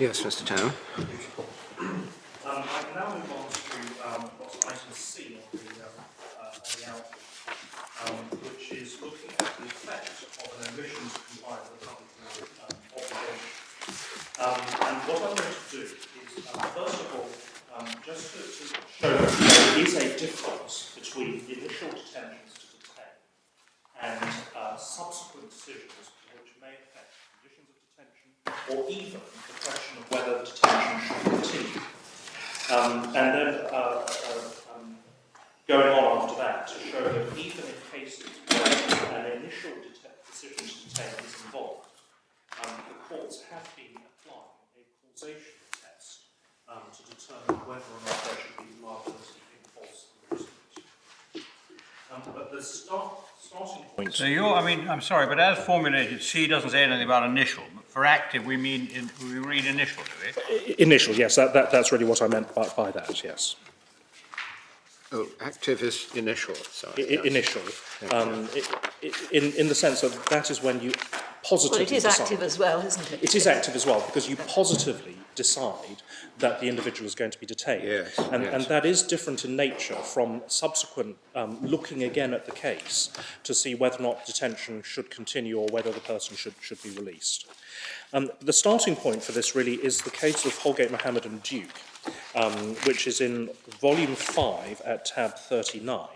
Yes, Mr. Town. I can now move on to what's item C on the outline, which is looking at the effect of an omission to comply with the public law obligation. And what I'm going to do is, first of all, just to show that there is a difference between initial detentions to detain and subsequent decisions which may affect conditions of detention or even the question of whether detention should continue. And then going on after that to show that even in cases where an initial decision to detain is involved, the courts have been applying a causation test to determine whether or not there should be liability in false imprisonment. But the starting point... So I'm sorry, but as formulated, C doesn't say anything about initial. But for active, we read initial, do we? Initial, yes, that's really what I meant by that, yes. Oh, active is initial, sorry. Yes. Initial, in the sense of that is when you positively Well, it is decide. active as well, isn't it? It is active as well, because you positively decide that the individual is going to be detained. Yes, and that is different in nature from subsequent looking again at the case to see whether or not detention should continue or whether the person should be released. The starting point for this really is the case of Holgate, Mohammed and Duke, which is in volume 5 at tab 39.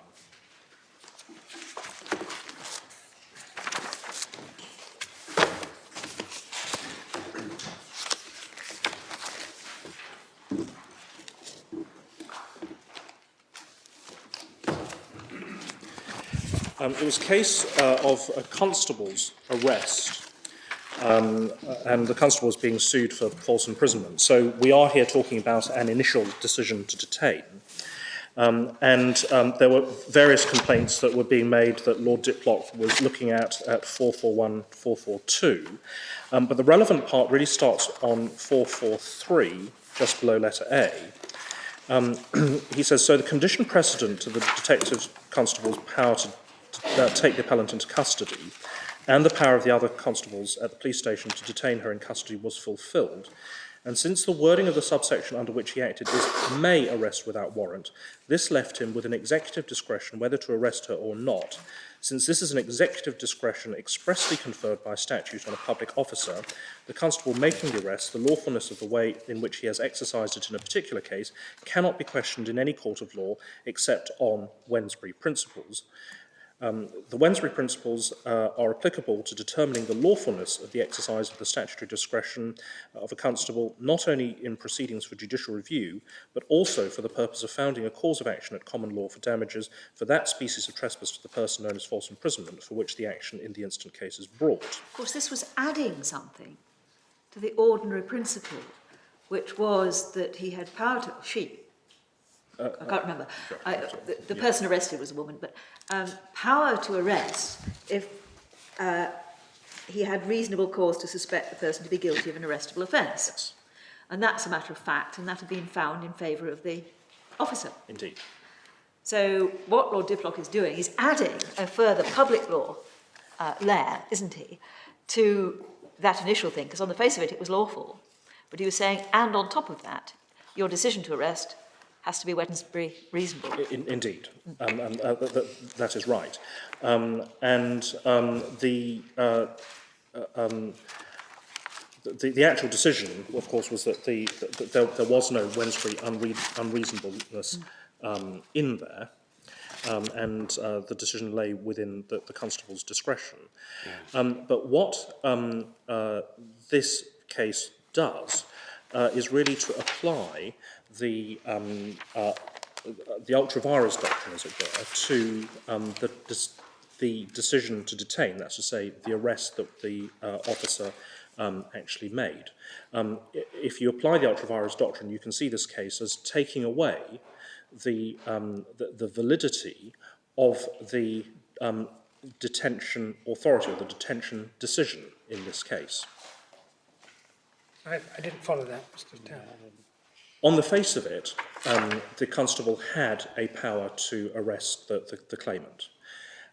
It was a case of a constable's arrest, and the constable was being sued for false imprisonment. So we are here talking about an initial decision to detain. There were various complaints that were being made that Lord Diplock was looking at 441, 442. But the relevant part really starts on 443, just below letter A. He says, so the condition precedent to the detective constable's power to take the appellant into custody and the power of the other constables at the police station to detain her in custody was fulfilled. And since the wording of the subsection under which he acted is may arrest without warrant, this left him with an executive discretion whether to arrest her or not. Since this is an executive discretion expressly conferred by statute on a public officer, the constable making the arrest, the lawfulness of the way in which he has exercised it in a particular case, cannot be questioned in any court of law except on Wednesbury principles. The Wednesbury principles are applicable to determining the lawfulness of the exercise of the statutory discretion of a constable, not only in proceedings for judicial review, but also for the purpose of founding a cause of action at common law for damages for that species of trespass to the person known as false imprisonment, for which the action in the instant case is brought. Of course, this was adding something to the ordinary principle, which was that he had power to... I can't remember. The person arrested was a woman, but power to arrest if he had reasonable cause to suspect the person to be guilty of an arrestable offence. Yes. And that's a matter of fact, and that had been found in favour of the officer. Indeed. So what Lord Diplock is doing is adding a further public law layer, isn't he, to that initial thing, because on the face of it, it was lawful. But he was saying, and on top of that, your decision to arrest has to be Wednesbury reasonable. Indeed, that is right. The actual decision, of course, was that there was no Wednesbury unreasonableness in there, and the decision lay within the constable's discretion. But what this case does is really to apply the ultra vires doctrine, as it were, to the decision to detain, that's to say, the arrest that the officer actually made. If you apply the ultra vires doctrine, you can see this case as taking away the validity of the detention authority, or the detention decision in this case. I didn't follow that, Mr. Town. On the face of it, the constable had a power to arrest the claimant.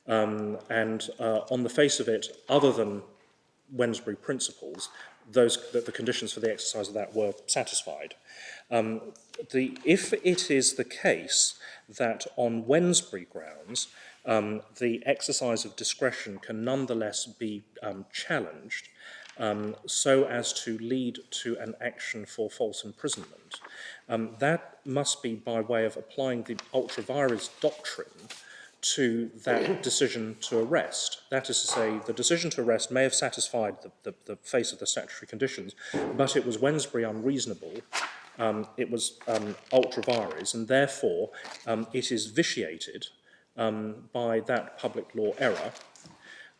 And on the face of it, other than Wednesbury principles, the conditions for the exercise of that were satisfied. If it is the case that on Wednesbury grounds the exercise of discretion can nonetheless be challenged so as to lead to an action for false imprisonment, that must be by way of applying the ultra vires doctrine to that decision to arrest. That is to say, the decision to arrest may have satisfied the face of the statutory conditions, but it was Wednesbury unreasonable, it was ultra vires, and therefore it is vitiated by that public law error.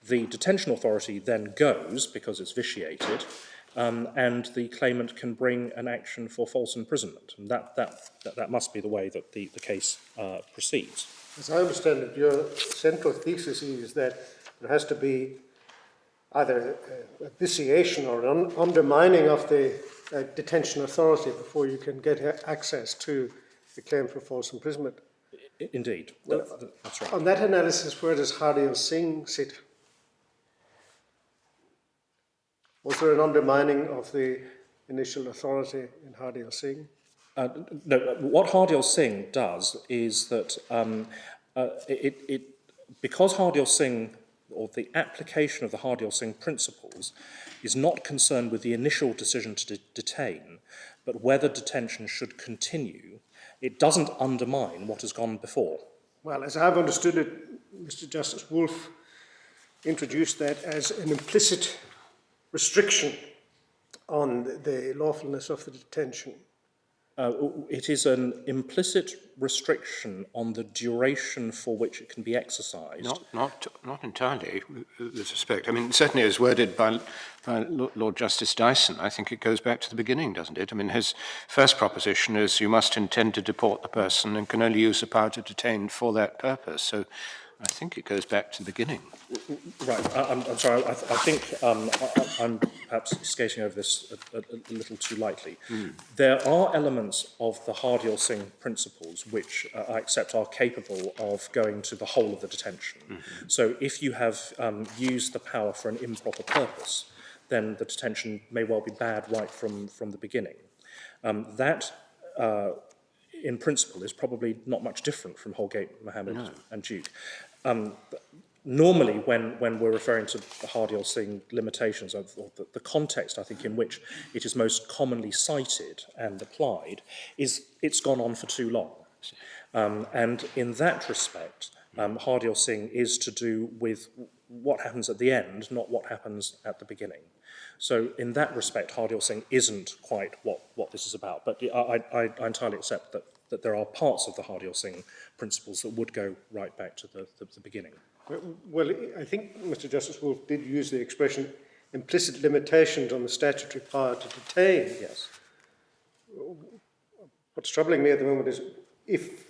The detention authority then goes, because it's vitiated, and the claimant can bring an action for false imprisonment. And that must be the way that the case proceeds. As I understand it, your central thesis is that there has to be either a vitiation or an undermining of the detention authority before you can get access to the claim for false imprisonment. Indeed, Well, that's right. on that analysis, where does Hardiel Singh sit? Was there an undermining of the initial authority in Hardiel Singh? No, what Hardiel Singh does is that because Hardiel Singh, or the application of the Hardiel Singh principles, is not concerned with the initial decision to detain, but whether detention should continue, it doesn't undermine what has gone before. Well, as I've understood it, Mr. Justice Wolfe introduced that as an implicit restriction on the lawfulness of the detention. It is an implicit restriction on the duration for which it can be exercised. Not entirely, with respect. I mean, certainly as worded by Lord Justice Dyson, I think it goes back to the beginning, doesn't it? I mean, his first proposition is you must intend to deport the person and can only use the power to detain for that purpose. So I think it goes back to the beginning. Right, I'm sorry, I think I'm perhaps skating over this a little too lightly. There are elements of the Hardiel Singh principles which I accept are capable of going to the whole of the detention. So if you have used the power for an improper purpose, then the detention may well be bad right from the beginning. That, in principle, is probably not much different from Holgate, Mohammed and Duke. Normally, when we're referring to the Hardiel Singh limitations, or the context, I think, in which it is most commonly cited and applied, is it's gone on for too long. And in that respect, Hardiel Singh is to do with what happens at the end, not what happens at the beginning. So in that respect, Hardiel Singh isn't quite what this is about. But I entirely accept that there are parts of the Hardiel Singh principles that would go right back to the beginning. Well, I think Mr. Justice Wolfe did use the expression implicit limitations on the statutory power to detain. Yes. What's troubling me at the moment is if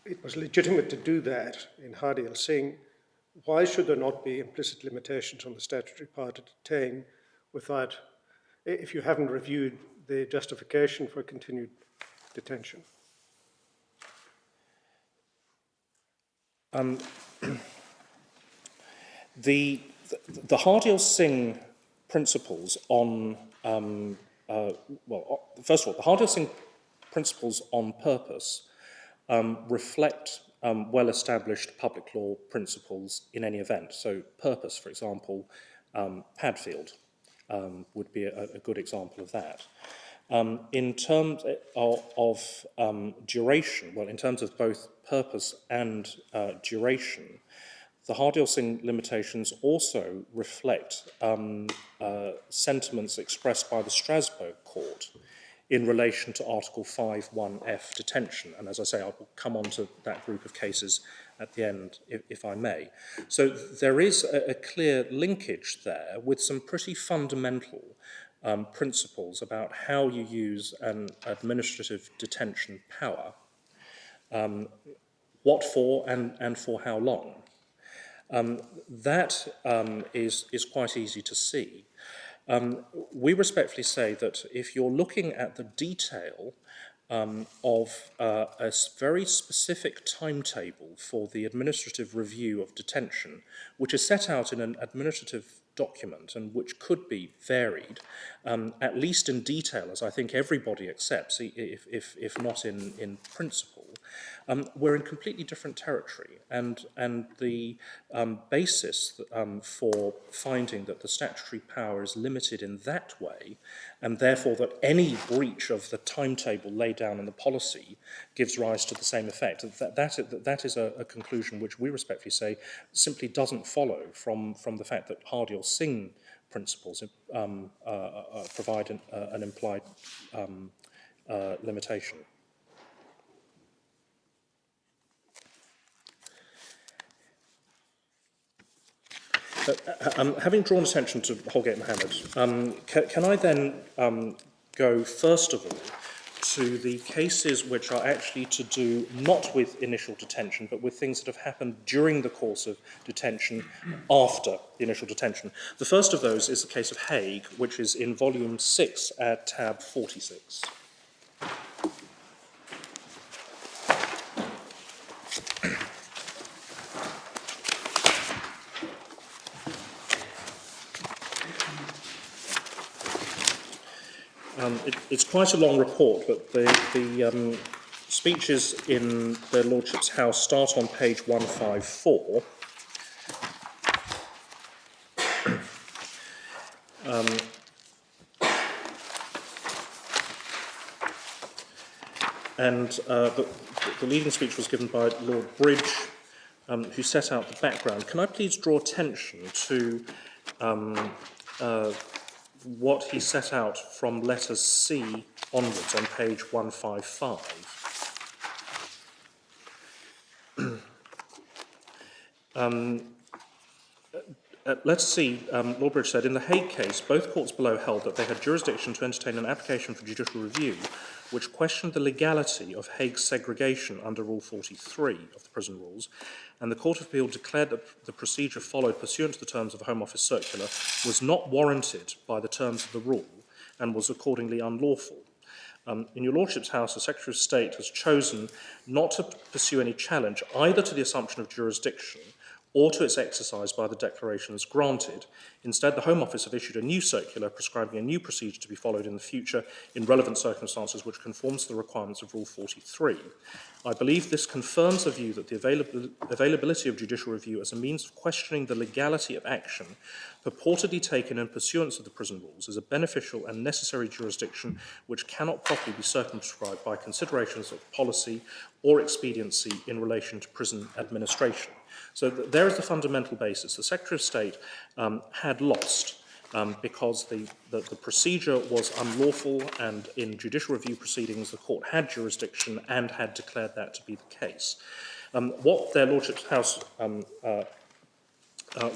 it was legitimate to do that in Hardiel Singh, why should there not be implicit limitations on the statutory power to detain without, if you haven't reviewed the justification for continued detention? The Hardiel Singh principles on, first of all, the Hardiel Singh principles on purpose reflect well-established public law principles in any event. So purpose, for example, Padfield would be a good example of that. In terms of duration, well, in terms of both purpose and duration, the Hardiel Singh limitations also reflect sentiments expressed by the Strasbourg Court in relation to Article 5(1)(f) detention. And as I say, I will come on to that group of cases at the end, if I may. So there is a clear linkage there with some pretty fundamental principles about how you use an administrative detention power, what for and for how long. That is quite easy to see. We respectfully say that if you're looking at the detail of a very specific timetable for the administrative review of detention, which is set out in an administrative document and which could be varied, at least in detail, as I think everybody accepts, if not in principle, we're in completely different territory. And the basis for finding that the statutory power is limited in that way, and therefore that any breach of the timetable laid down in the policy gives rise to the same effect, that is a conclusion which we respectfully say simply doesn't follow from the fact that Hardy or Singh principles provide an implied limitation. Having drawn attention to Holgate Mohammed, can I then go first of all to the cases which are actually to do not with initial detention, but with things that have happened during the course of detention after the initial detention. The first of those is the case of Hague, which is in volume 6 at tab 46. It's quite a long report, but the speeches in their Lordship's House start on page 154. The leading speech was given by Lord Bridge, who set out the background. Can I please draw attention to what he set out from letters C onwards on page 155. Let's see, Lord Bridge said, in the Hague case, both courts below held that they had jurisdiction to entertain an application for judicial review which questioned the legality of Hague's segregation under Rule 43 of the prison rules, and the Court of Appeal declared that the procedure followed pursuant to the terms of a Home Office circular was not warranted by the terms of the rule and was accordingly unlawful. In your Lordship's House, the Secretary of State has chosen not to pursue any challenge either to the assumption of jurisdiction or to its exercise by the declaration as granted. Instead, the Home Office have issued a new circular prescribing a new procedure to be followed in the future in relevant circumstances which conforms to the requirements of Rule 43. I believe this confirms the view that the availability of judicial review as a means of questioning the legality of action purportedly taken in pursuance of the prison rules is a beneficial and necessary jurisdiction which cannot properly be circumscribed by considerations of policy or expediency in relation to prison administration. So there is the fundamental basis. The Secretary of State had lost because the procedure was unlawful, and in judicial review proceedings the court had jurisdiction and had declared that to be the case. What their Lordship's House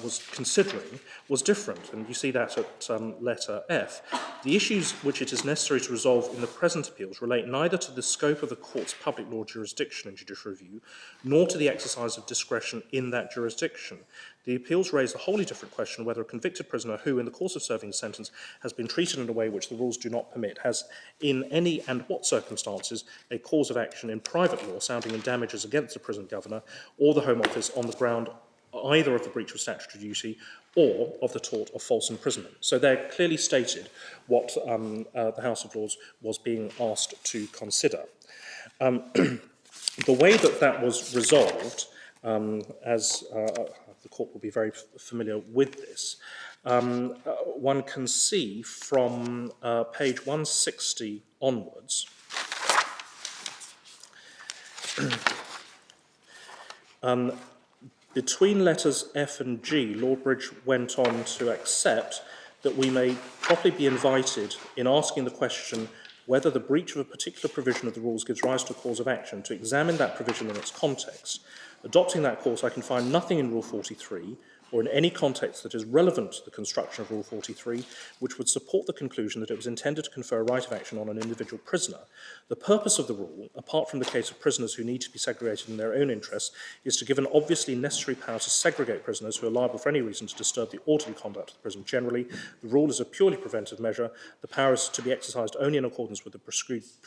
was considering was different, and you see that at letter F. The issues which it is necessary to resolve in the present appeals relate neither to the scope of the court's public law jurisdiction in judicial review, nor to the exercise of discretion in that jurisdiction. The appeals raise a wholly different question whether a convicted prisoner who, in the course of serving a sentence, has been treated in a way which the rules do not permit, has, in any and what circumstances, a cause of action in private law sounding in damages against the prison governor or the Home Office on the ground either of the breach of statutory duty or of the tort of false imprisonment. So they're clearly stated what the House of Lords was being asked to consider. The way that was resolved, as the court will be very familiar with this, one can see from page 160 onwards between letters F and G, Lord Bridge went on to accept that we may properly be invited in asking the question whether the breach of a particular provision of the rules gives rise to a cause of action to examine that provision in its context. Adopting that course, I can find nothing in Rule 43 or in any context that is relevant to the construction of Rule 43, which would support the conclusion that it was intended to confer a right of action on an individual prisoner. The purpose of the rule, apart from the case of prisoners who need to be segregated in their own interests, is to give an obviously necessary power to segregate prisoners who are liable for any reason to disturb the orderly conduct of the prison generally. The rule is a purely preventive measure. The power is to be exercised only in accordance with the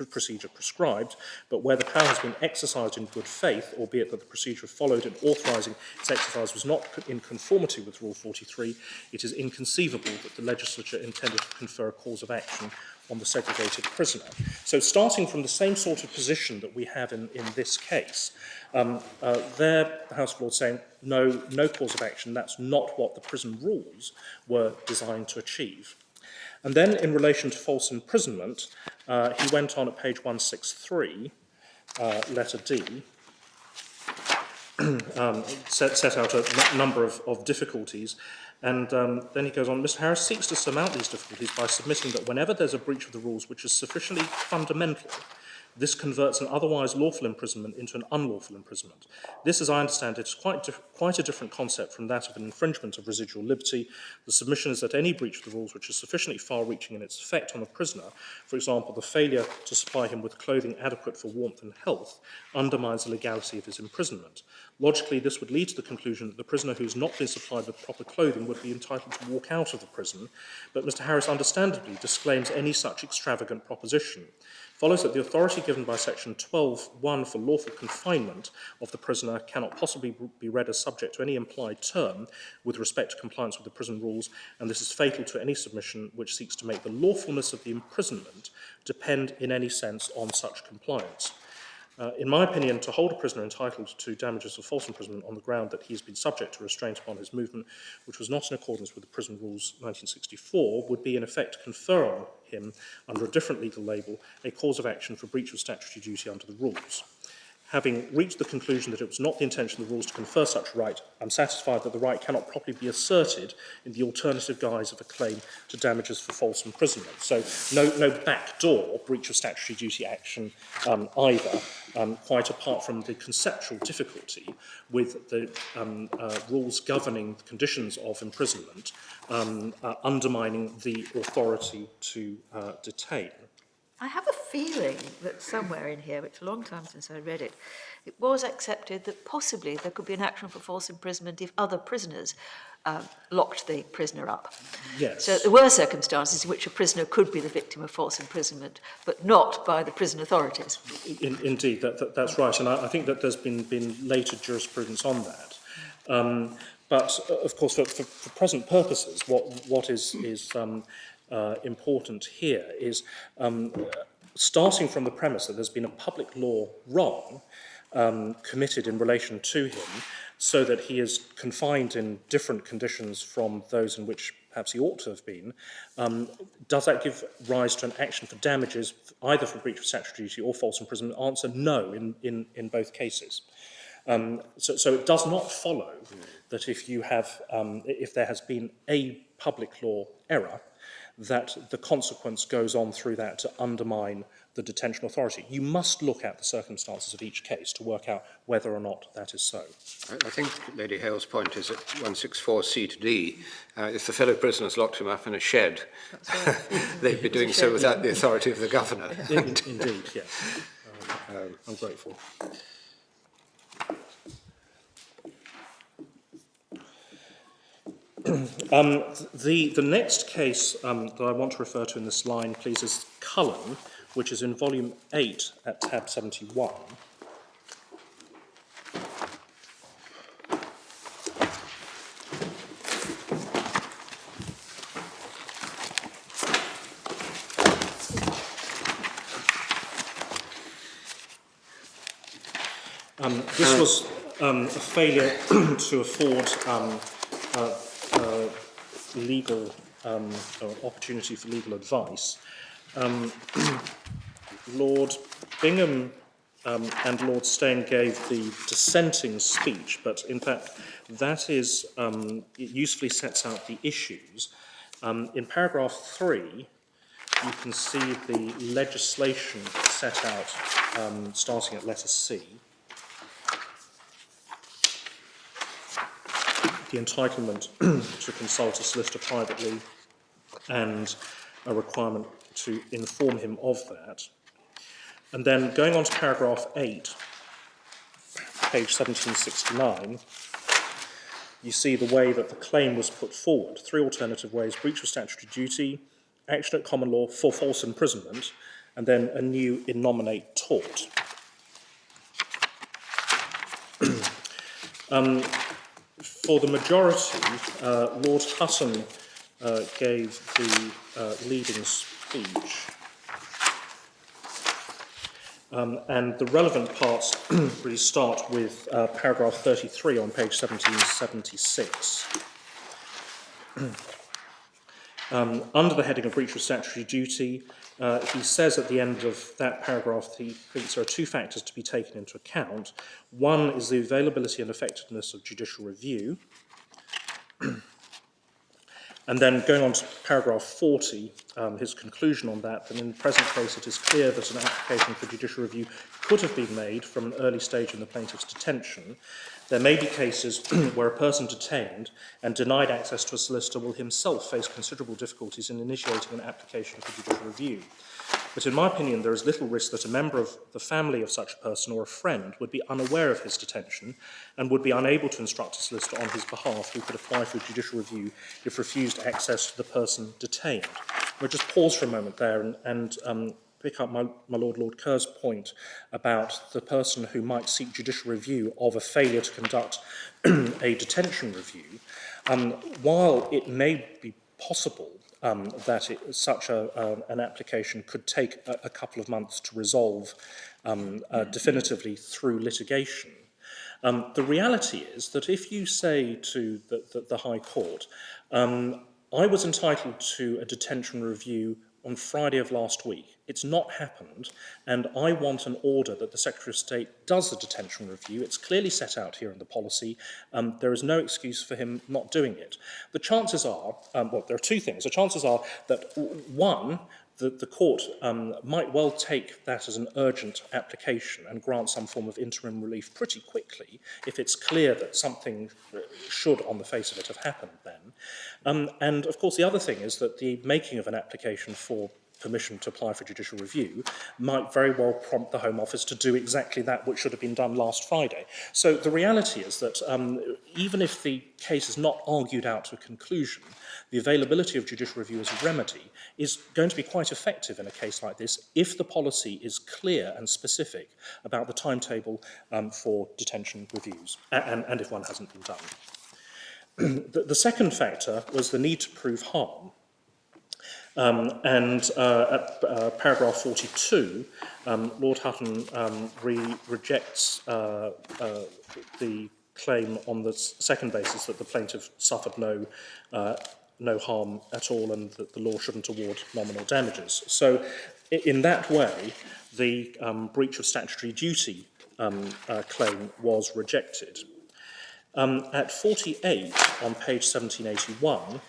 procedure prescribed, but where the power has been exercised in good faith, albeit that the procedure followed in authorising its exercise was not in conformity conformity with Rule 43, it is inconceivable that the legislature intended to confer a cause of action on the segregated prisoner. So starting from the same sort of position that we have in this case, there the House of Lords saying, no cause of action, that's not what the prison rules were designed to achieve. And then in relation to false imprisonment, he went on at page 163, letter D, set out a number of difficulties. And then he goes on, Mr. Harris seeks to surmount these difficulties by submitting that whenever there's a breach of the rules which is sufficiently fundamental, this converts an otherwise lawful imprisonment into an unlawful imprisonment. This, as I understand it, is quite a different concept from that of an infringement of residual liberty. The submission is that any breach of the rules which is sufficiently far-reaching in its effect on the prisoner, for example, the failure to supply him with clothing adequate for warmth and health, undermines the legality of his imprisonment. Logically, this would lead to the conclusion that the prisoner who has not been supplied with proper clothing would be entitled to walk out of the prison, but Mr. Harris understandably disclaims any such extravagant proposition. Follows that the authority given by section 12(1) for lawful confinement of the prisoner cannot possibly be read as subject to any implied term with respect to compliance with the prison rules, and this is fatal to any submission which seeks to make the lawfulness of the imprisonment depend in any sense on such compliance. In my opinion, to hold a prisoner entitled to damages for false imprisonment on the ground that he has been subject to restraint upon his movement, which was not in accordance with the Prison Rules 1964, would be in effect confer on him, under a different legal label, a cause of action for breach of statutory duty under the rules. Having reached the conclusion that it was not the intention of the rules to confer such right, I'm satisfied that the right cannot properly be asserted in the alternative guise of a claim to damages for false imprisonment. So no backdoor breach of statutory duty action either, quite apart from the conceptual difficulty with the rules governing the conditions of imprisonment undermining the authority to detain. I have a feeling that somewhere in here, which is a long time since I read it, it was accepted that possibly there could be an action for false imprisonment if other prisoners locked the prisoner up. Yes. So there were circumstances in which a prisoner could be the victim of false imprisonment, but not by the prison authorities. Indeed, that's right, and I think that there's been later jurisprudence on that. But of course, for present purposes, what is important here is starting from the premise that there's been a public law wrong committed in relation to him, so that he is confined in different conditions from those in which perhaps he ought to have been. Does that give rise to an action for damages, either for breach of statutory duty or false imprisonment? Answer, no, in both cases. So it does not follow that if there has been a public law error, that the consequence goes on through that to undermine the detention authority. You must look at the circumstances of each case to work out whether or not that is so. I think Lady Hale's point is at 164C to D, if the fellow prisoners locked him up in a shed, they'd be doing so without the authority of the governor. Indeed, yes. I'm grateful. The next case that I want to refer to in this line, please, is Cullen, which is in volume 8 at tab 71. This was a failure to afford legal or opportunity for legal advice. Lord Bingham and Lord Stayne gave the dissenting speech, but in fact that is it usefully sets out the issues. In paragraph 3, you can see the legislation set out starting at letter C. The entitlement to consult a solicitor privately and a requirement to inform him of that. And then going on to paragraph 8, page 1769, you see the way that the claim was put forward. 3 alternative ways: breach of statutory duty, action at common law for false imprisonment, and then a new in nominate tort. For the majority, Lord Hutton gave the leading speech. And the relevant parts really start with paragraph 33 on page 1776. Under the heading of breach of statutory duty, he says at the end of that paragraph that he thinks there are two factors to be taken into account. One is the availability and effectiveness of judicial review. And then going on to paragraph 40, his conclusion on that, in the present case it is clear that an application for judicial review could have been made from an early stage in the plaintiff's detention. There may be cases where a person detained and denied access to a solicitor will himself face considerable difficulties in initiating an application for judicial review. But in my opinion, there is little risk that a member of the family of such a person or a friend would be unaware of his detention and would be unable to instruct a solicitor on his behalf who could apply for judicial review if refused access to the person detained. We'll just pause for a moment there and pick up my Lord Kerr's point about the person who might seek judicial review of a failure to conduct a detention review. While it may be possible that such an application could take a couple of months to resolve definitively through litigation. The reality is that if you say to the High Court, I was entitled to a detention review on Friday of last week. It's not happened, and I want an order that the Secretary of State does the detention review. It's clearly set out here in the policy. There is no excuse for him not doing it. The chances are, well, there are two things. The chances are that, one, the court might well take that as an urgent application and grant some form of interim relief pretty quickly if it's clear that something should, on the face of it, have happened then. And, of course, the other thing is that the making of an application for permission to apply for judicial review might very well prompt the Home Office to do exactly that which should have been done last Friday. So the reality is that even if the case is not argued out to a conclusion, the availability of judicial review as a remedy is going to be quite effective in a case like this if the policy is clear and specific about the timetable for detention reviews, and if one hasn't been done. The second factor was the need to prove harm. At paragraph 42, Lord Hutton rejects the claim on the second basis that the plaintiff suffered no harm at all and that the law shouldn't award nominal damages. So in that way, the breach of statutory duty claim was rejected. At 48 on page 1781,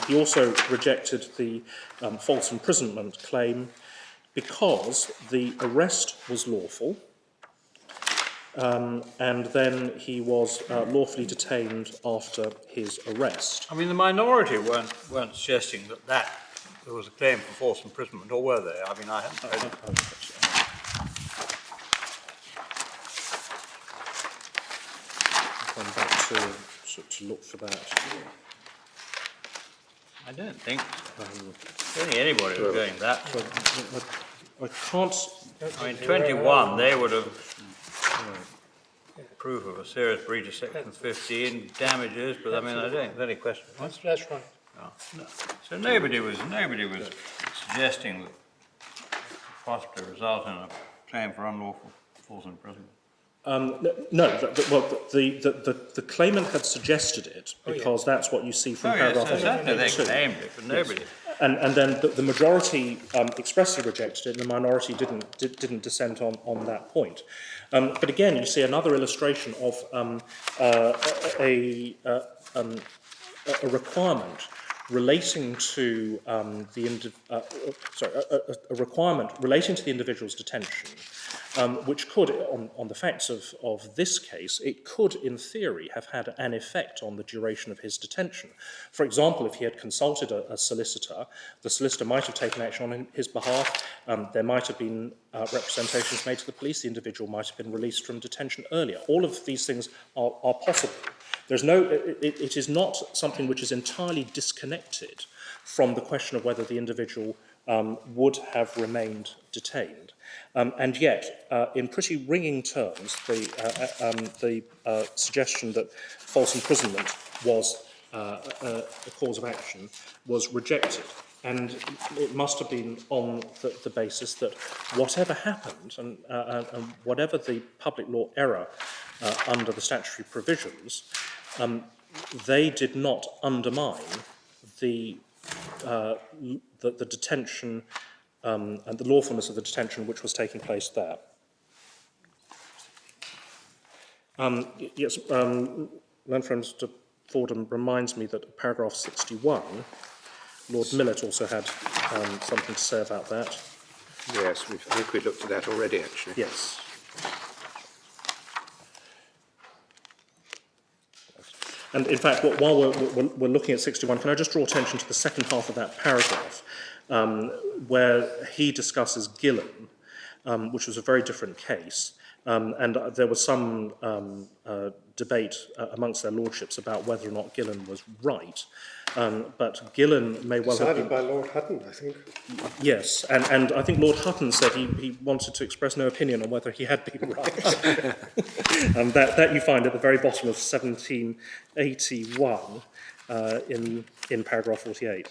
he also rejected the false imprisonment claim because the arrest was lawful and then he was lawfully detained after his arrest. I mean, the minority weren't suggesting that there was a claim for false imprisonment, or were they? I mean, I haven't read it. I'll come back to look for that. I don't think so. I don't think anybody was doing that. I can't. I mean, 21, they would have proof of a serious breach of section 15, damages, but I mean, I don't think there's any question. That's right. No. So nobody was suggesting that it could possibly result in a claim for unlawful false imprisonment. The claimant had suggested it because that's what you see from paragraph 82. Certainly they claimed it, but nobody. Yes. And then the majority expressly rejected it, and the minority didn't dissent on that point. But again, you see another illustration of a requirement relating to a requirement relating to the individual's detention, which could, on the facts of this case, it could, in theory, have had an effect on the duration of his detention. For example, if he had consulted a solicitor, the solicitor might have taken action on his behalf, there might have been representations made to the police, the individual might have been released from detention earlier. All of these things are possible. It is not something which is entirely disconnected from the question of whether the individual would have remained detained. And yet, in pretty ringing terms, the suggestion that false imprisonment was a cause of action was rejected. And it must have been on the basis that whatever happened and whatever the public law error under the statutory provisions, they did not undermine the detention and the lawfulness of the detention which was taking place there. Yes, Learned Friend Mr. Fordham reminds me that paragraph 61, Lord Millett also had something to say about that. Yes, I think we looked at that already, actually. Yes. And in fact, while we're looking at 61, can I just draw attention to the second half of that paragraph, where he discusses Gillen, which was a very different case, and there was some debate amongst their lordships about whether or not Gillen was right. But Gillen may well have been... Decided by Lord Hutton, I think. Yes, and I think Lord Hutton said he wanted to express no opinion on whether he had been right. And that you find at the very bottom of 1781 in paragraph 48.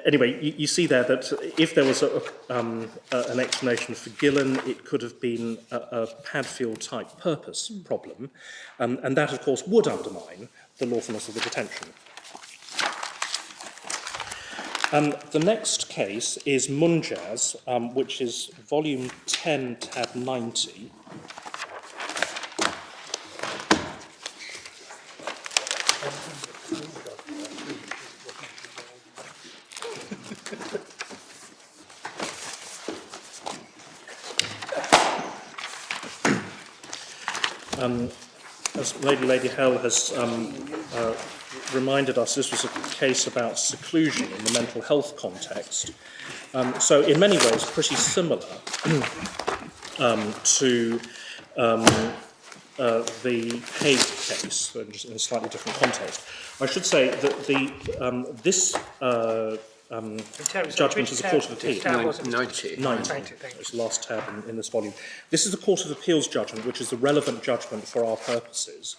Anyway, you see there that if there was an explanation for Gillen, it could have been a Padfield-type purpose problem, and that, of course, would undermine the lawfulness of the detention. The next case is Munjaz, which is volume 10, tab 90. As Lady Hell has reminded us, this was a case about seclusion in the mental health context. So in many ways pretty similar to the Hague case, just in a slightly different context. I should say that this judgment is a Court of Appeal. 90. 90. It's the last tab in this volume. This is the Court of Appeal's judgment, which is the relevant judgment for our purposes.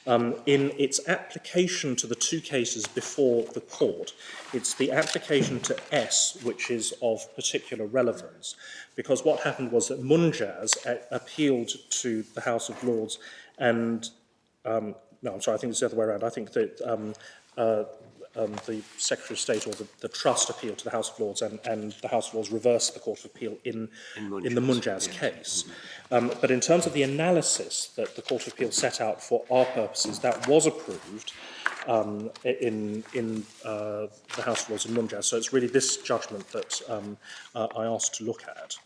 In its application to the two cases before the court, it's the application to S which is of particular relevance, because what happened was that Munjaz appealed to the House of Lords and... no, I'm sorry, I think it's the other way around. I think that the Secretary of State or the Trust appealed to the House of Lords and the House of Lords reversed the Court of Appeal in the Munjaz case. But in terms of the analysis that the Court of Appeal set out for our purposes, that was approved in the House of Lords in Munjaz. So it's really this judgment that I asked to look at.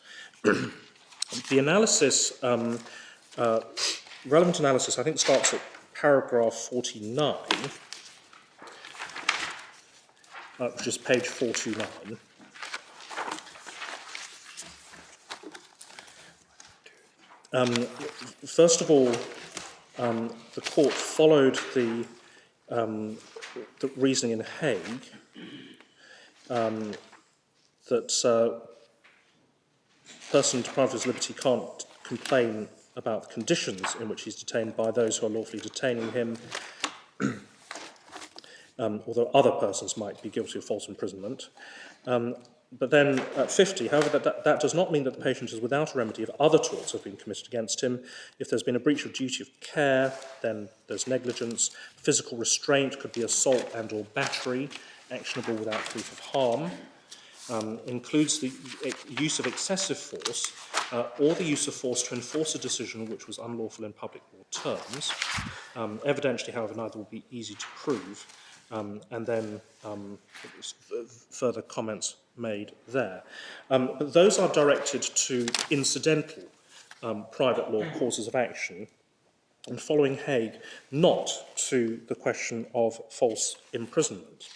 The analysis, relevant analysis, I think starts at paragraph 49, which is page 429. First of all, the court followed the reasoning in Hague that person deprived of his liberty can't complain about the conditions in which he's detained by those who are lawfully detaining him, although other persons might be guilty of false imprisonment. But then at 50, however, that does not mean that the patient is without a remedy if other torts have been committed against him. If there's been a breach of duty of care, then there's negligence. Physical restraint could be assault and or battery, actionable without proof of harm. Includes the use of excessive force or the use of force to enforce a decision which was unlawful in public law terms. Evidentially, however, neither will be easy to prove. And then further comments made there. But those are directed to incidental private law causes of action, and following Hague, not to the question of false imprisonment.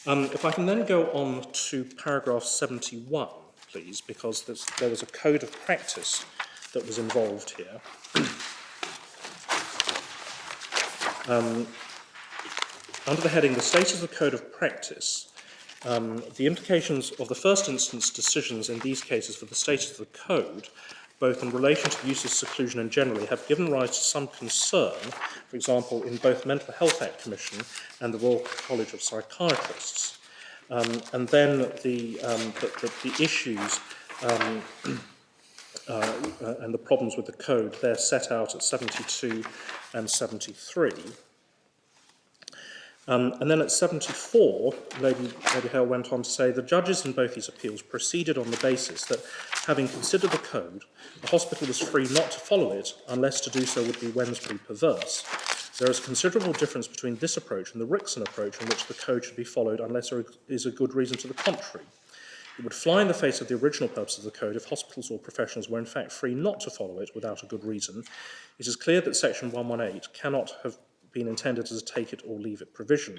If I can then go on to paragraph 71, please, because there was a code of practice that was involved here. under the heading, the status of the Code of Practice, the implications of the first instance decisions in these cases for the status of the Code, both in relation to the use of seclusion and generally, have given rise to some concern, for example, in both the Mental Health Act Commission and the Royal College of Psychiatrists. And then the issues and the problems with the Code, they're set out at 72 and 73. And then at 74, Lady Hale went on to say, the judges in both these appeals proceeded on the basis that, having considered the Code, the hospital was free not to follow it, unless to do so would be Wednesbury perverse. There is considerable difference between this approach and the Rickson approach, in which the Code should be followed unless there is a good reason to the contrary. It would fly in the face of the original purpose of the Code if hospitals or professionals were in fact free not to follow it without a good reason. It is clear that Section 118 cannot have been intended as a take it or leave it provision.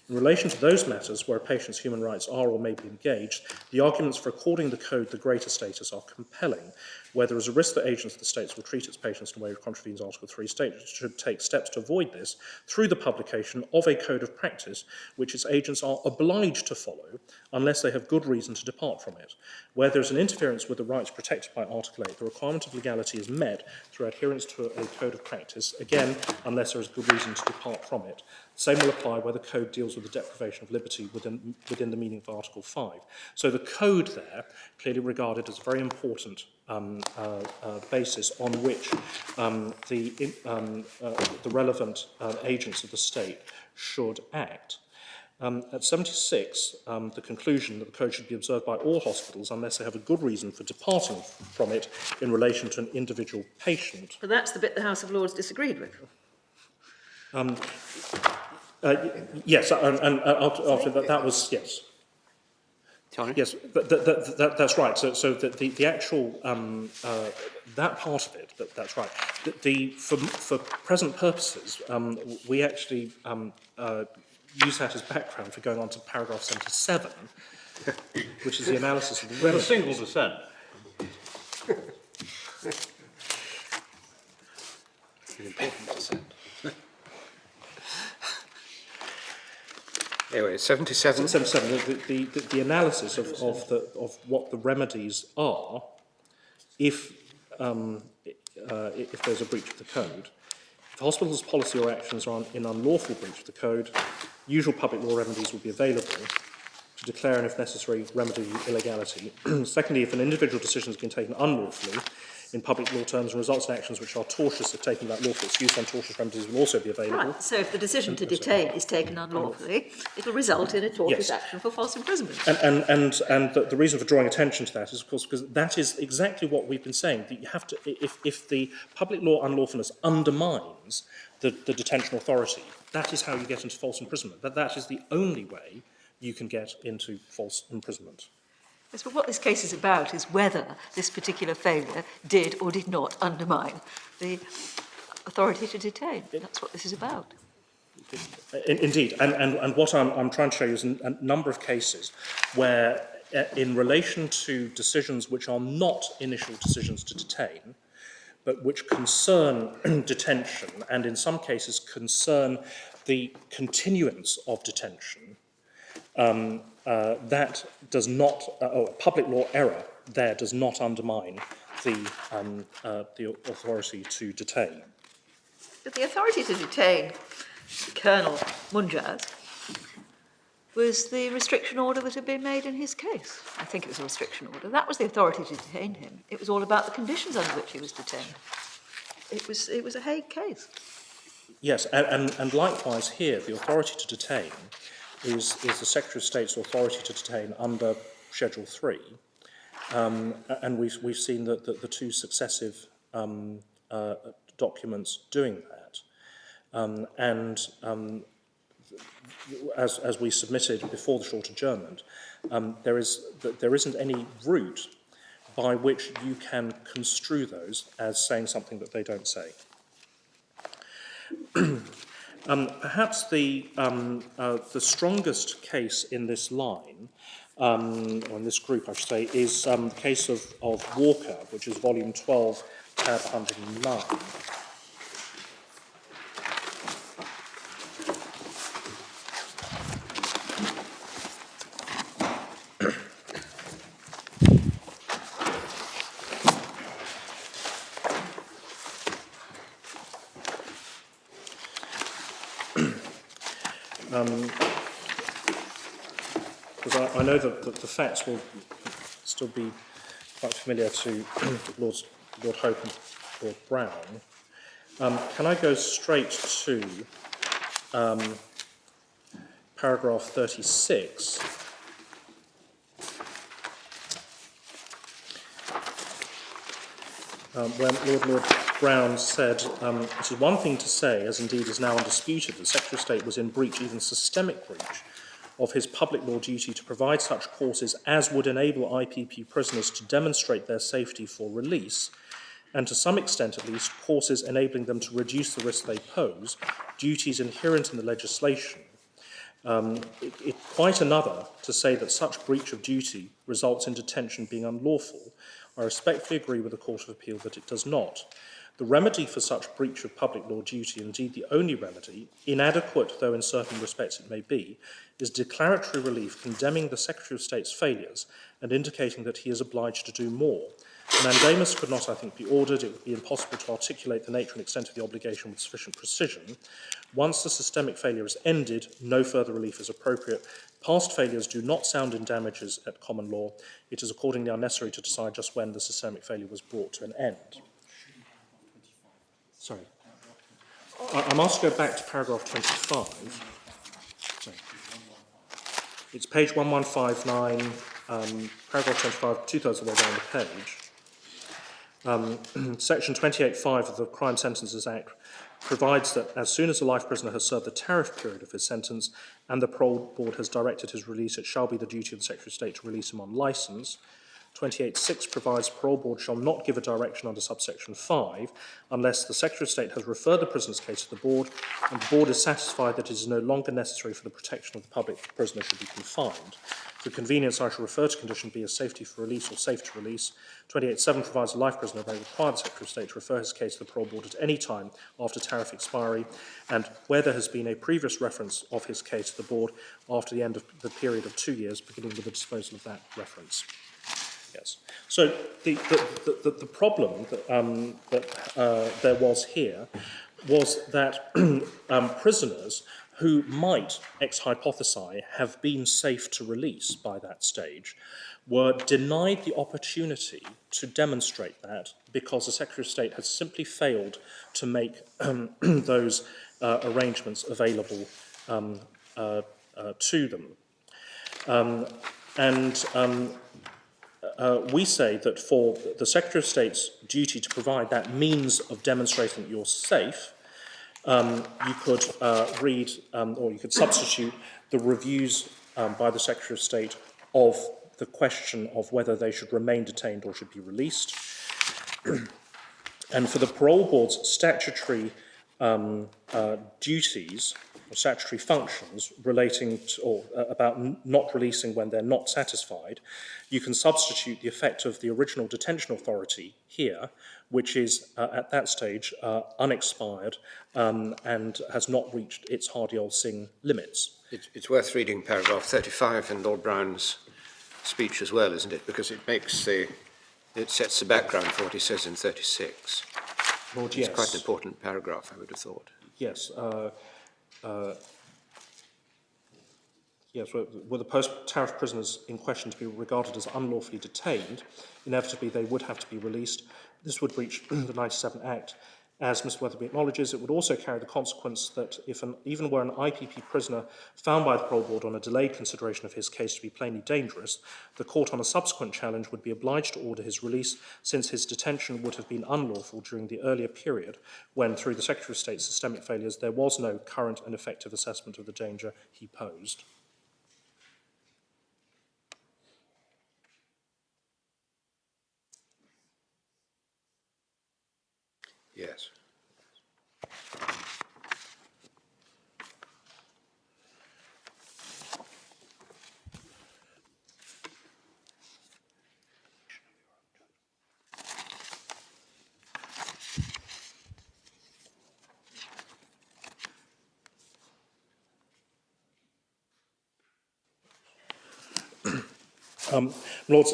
In relation to those matters where a patient's human rights are or may be engaged, the arguments for according the Code the greater status are compelling. Where there is a risk that agents of the states will treat its patients in a way that contravenes Article 3, states should take steps to avoid this through the publication of a Code of Practice which its agents are obliged to follow unless they have good reason to depart from it. Where there is an interference with the rights protected by Article 8, the requirement of legality is met through adherence to a Code of Practice, again, unless there is good reason to depart from it. Same will apply where the Code deals with the deprivation of liberty within the meaning of Article 5. So the Code there, clearly regarded as a very important basis on which the relevant agents of the state should act. At 76, the conclusion that the Code should be observed by all hospitals unless they have a good reason for departing from it in relation to an individual patient. But that's the bit the House of Lords disagreed with. Yes, and after that was, yes. Tony? Yes, that's right. So the actual, that part of it, that's right. For present purposes, we actually use that as background for going on to paragraph 77, which is the analysis of the With a remedy. single dissent. An important dissent. Anyway, 77. 77, the analysis of what the remedies are if there's a breach of the Code. If the hospital's policy or actions are in unlawful breach of the Code, usual public law remedies will be available to declare and, if necessary, remedy illegality. Secondly, if an individual decision has been taken unlawfully, in public law terms, and results in actions which are tortious if taken without lawful excuse, then tortious remedies will also be available. Right, so if the decision to detain is taken unlawfully, it will result in a tortious Yes. action for false imprisonment. And the reason for drawing attention to that is, of course, because that is exactly what we've been saying. That you have to, if the public law unlawfulness undermines the detention authority, that is how you get into false imprisonment. That is the only way you can get into false imprisonment. Yes, but what this case is about is whether this particular failure did or did not undermine the authority to detain. That's what this is about. Indeed, and what I'm trying to show you is a number of cases where, in relation to decisions which are not initial decisions to detain, but which concern detention, and in some cases concern the continuance of detention, that does not, public law error there does not undermine the authority to detain. But the authority to detain Colonel Munjaz was the restriction order that had been made in his case. I think it was a restriction order. That was the authority to detain him. It was all about the conditions under which he was detained. It was a Hague case. Yes, and likewise here, the authority to detain is the Secretary of State's authority to detain under Schedule 3. And we've seen that the two successive documents doing that. As we submitted before the short adjournment, there isn't any route by which you can construe those as saying something that they don't say. Perhaps the strongest case in this line, or in this group, I should say, is the case of Walker, which is volume 12, tab 109. because I know that the facts will still be quite familiar to Lord Hope and Lord Brown. Can I go straight to paragraph 36? When Lord Brown said, it is one thing to say, as indeed is now undisputed, the Secretary of State was in breach, even systemic breach, of his public law duty to provide such courses as would enable IPP prisoners to demonstrate their safety for release, and to some extent at least, courses enabling them to reduce the risk they pose, duties inherent in the legislation. Quite another to say that such breach of duty results in detention being unlawful. I respectfully agree with the Court of Appeal that it does not. The remedy for such breach of public law duty, indeed the only remedy, inadequate though in certain respects it may be, is declaratory relief condemning the Secretary of State's failures and indicating that he is obliged to do more. A mandamus could not, I think, be ordered. It would be impossible to articulate the nature and extent of the obligation with sufficient precision. Once the systemic failure is ended, no further relief is appropriate. Past failures do not sound in damages at common law. It is accordingly unnecessary to decide just when the systemic failure was brought to an end. Sorry. I must go back to paragraph 25. Sorry. It's page 1159, paragraph 25, two-thirds of the way down the page. Section 28.5 of the Crime Sentences Act provides that as soon as a life prisoner has served the tariff period of his sentence and the parole board has directed his release, it shall be the duty of the Secretary of State to release him on licence. 28.6 provides the parole board shall not give a direction under subsection 5 unless the Secretary of State has referred the prisoner's case to the board and the board is satisfied that it is no longer necessary for the protection of the public the prisoner should be confined. For convenience, I shall refer to condition B as safety for release or safe to release. 28.7 provides a life prisoner may require the Secretary of State to refer his case to the parole board at any time after tariff expiry, and where there has been a previous reference of his case to the board after the end of the period of 2 years, beginning with the disposal of that reference. Yes. So the problem that there was here was that prisoners who might, ex hypothesi, have been safe to release by that stage were denied the opportunity to demonstrate that because the Secretary of State had simply failed to make those arrangements available to them. We say that for the Secretary of State's duty to provide that means of demonstrating that you're safe, you could read or you could substitute the reviews by the Secretary of State of the question of whether they should remain detained or should be released. And for the parole board's statutory duties or statutory functions relating to, or about not releasing when they're not satisfied, you can substitute the effect of the original detention authority here, which is at that stage unexpired and has not reached its Hardy-Old-Sing limits. It's worth reading paragraph 35 in Lord Brown's speech as well, isn't it? Because it sets the background for what he says in 36. Lord, it's quite an important paragraph, I would have thought. Yes. Yes, were the post-tariff prisoners in question to be regarded as unlawfully detained, inevitably they would have to be released. This would breach the 97 Act. As Mr. Weatherby acknowledges, it would also carry the consequence that even were an IPP prisoner found by the parole board on a delayed consideration of his case to be plainly dangerous, the court on a subsequent challenge would be obliged to order his release since his detention would have been unlawful during the earlier period when, through the Secretary of State's systemic failures, there was no current and effective assessment of the danger he posed. Yes. Lords,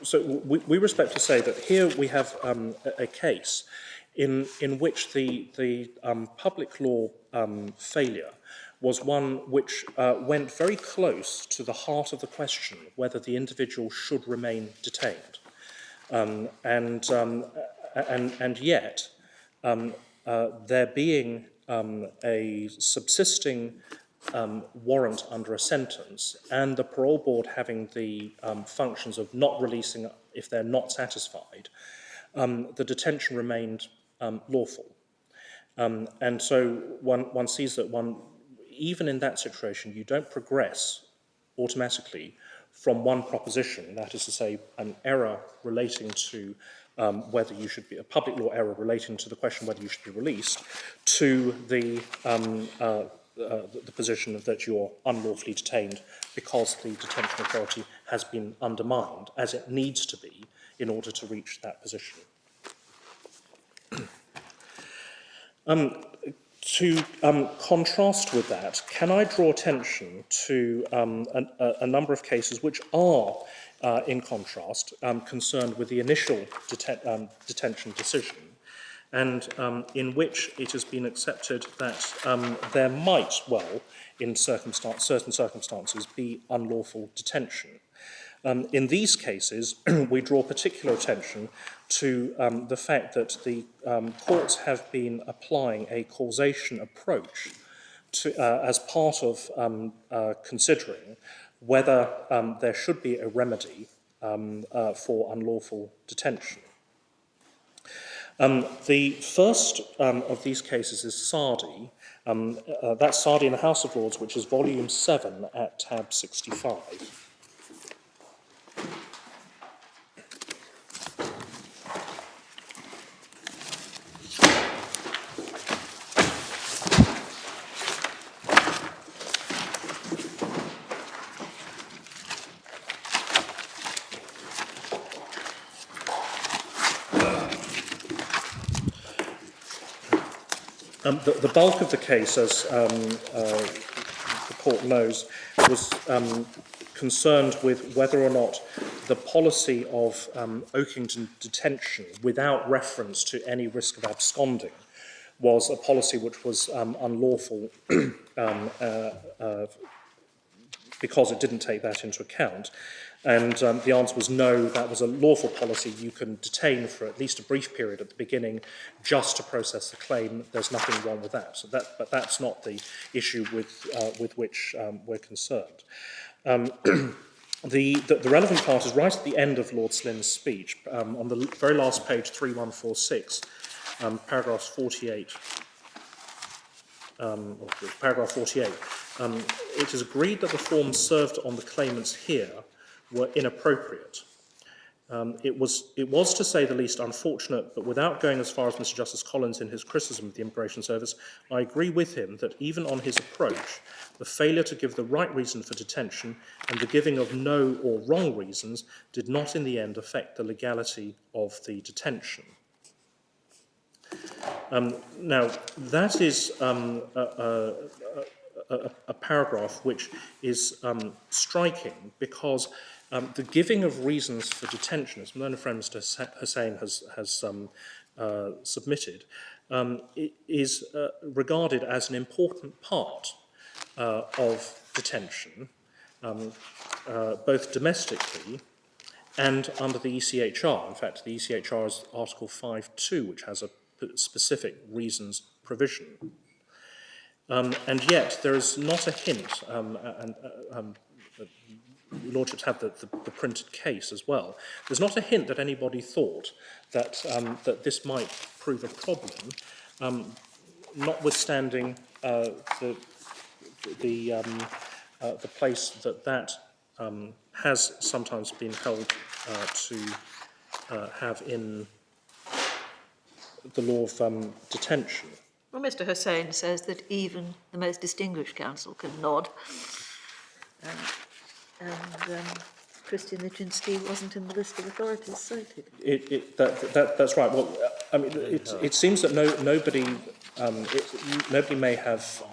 so we respect to say that here we have a case in which the public law failure was one which went very close to the heart of the question, whether the individual should remain detained. And yet, there being a subsisting warrant under a sentence, and the parole board having the functions of not releasing if they're not satisfied, the detention remained lawful. And so one sees that even in that situation, you don't progress automatically from one proposition, that is to say, an error relating to whether you should be, a public law error relating to the question whether you should be released, to the position that you're unlawfully detained because the detention authority has been undermined, as it needs to be in order to reach that position. To contrast with that, can I draw attention to a number of cases which are, in contrast, concerned with the initial detention decision, and in which it has been accepted that there might well, in certain circumstances, be unlawful detention. In these cases, we draw particular attention to the fact that the courts have been applying a causation approach to, as part of considering whether there should be a remedy for unlawful detention. The first of these cases is Sardi. That's Sardi in the House of Lords, which is volume 7 at tab 65. The bulk of the case, as the court knows, was concerned with whether or not the policy of Oakington detention, without reference to any risk of absconding, was a policy which was unlawful because it didn't take that into account. And the answer was no, that was a lawful policy. You can detain for at least a brief period at the beginning just to process the claim. There's nothing wrong with that. But that's not the issue with which we're concerned. The relevant part is right at the end of Lord Slynn's speech, on the very last page, 3146, paragraph 48. Paragraph 48. It is agreed that the forms served on the claimants here were inappropriate. It was, to say the least, unfortunate, but without going as far as Mr. Justice Collins in his criticism of the Immigration Service, I agree with him that even on his approach, the failure to give the right reason for detention and the giving of no or wrong reasons did not in the end affect the legality of the detention. Now, that is a paragraph which is striking because the giving of reasons for detention, as my learned friend Mr. Hussain has submitted, is regarded as an important part of detention, both domestically and under the ECHR. In fact, the ECHR is Article 5.2, which has a specific reasons provision. And yet, there is not a hint, Your Lordships have the printed case as well. There's not a hint that anybody thought that that this might prove a problem, notwithstanding the place that has sometimes been held to have in the law of detention. Well, Mr. Hussain says that even the most distinguished counsel can nod. Christian Nijinsky wasn't in the list of authorities cited. That's right. Well, I mean, it seems that nobody may have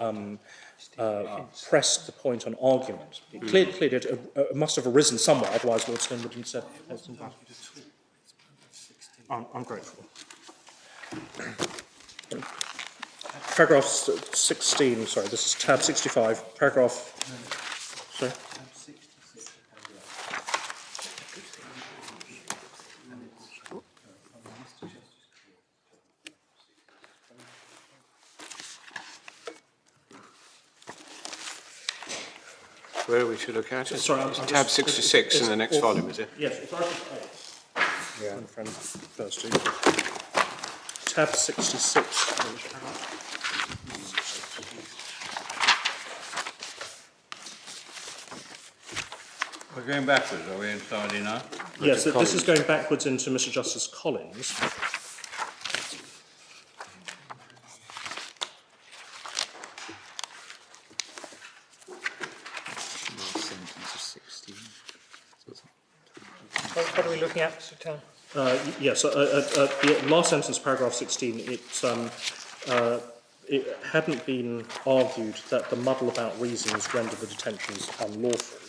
pressed the point on argument. Clearly, it must have arisen somewhere, otherwise Lord Slynn wouldn't have said. I'm grateful. paragraph 16, sorry, this is tab 65, paragraph, sorry? Where are we to look at? Sorry, It's tab 66 in the next volume, is it? Yes, it's Article 8. Yeah. My friend first to. Tab 66. We're going backwards, are we inside now? Yes, this is going backwards into Mr. Justice Collins. What are we looking at, Mr. Town? Yes, the last sentence, paragraph 16, it hadn't been argued that the muddle about reasons rendered the detentions unlawful.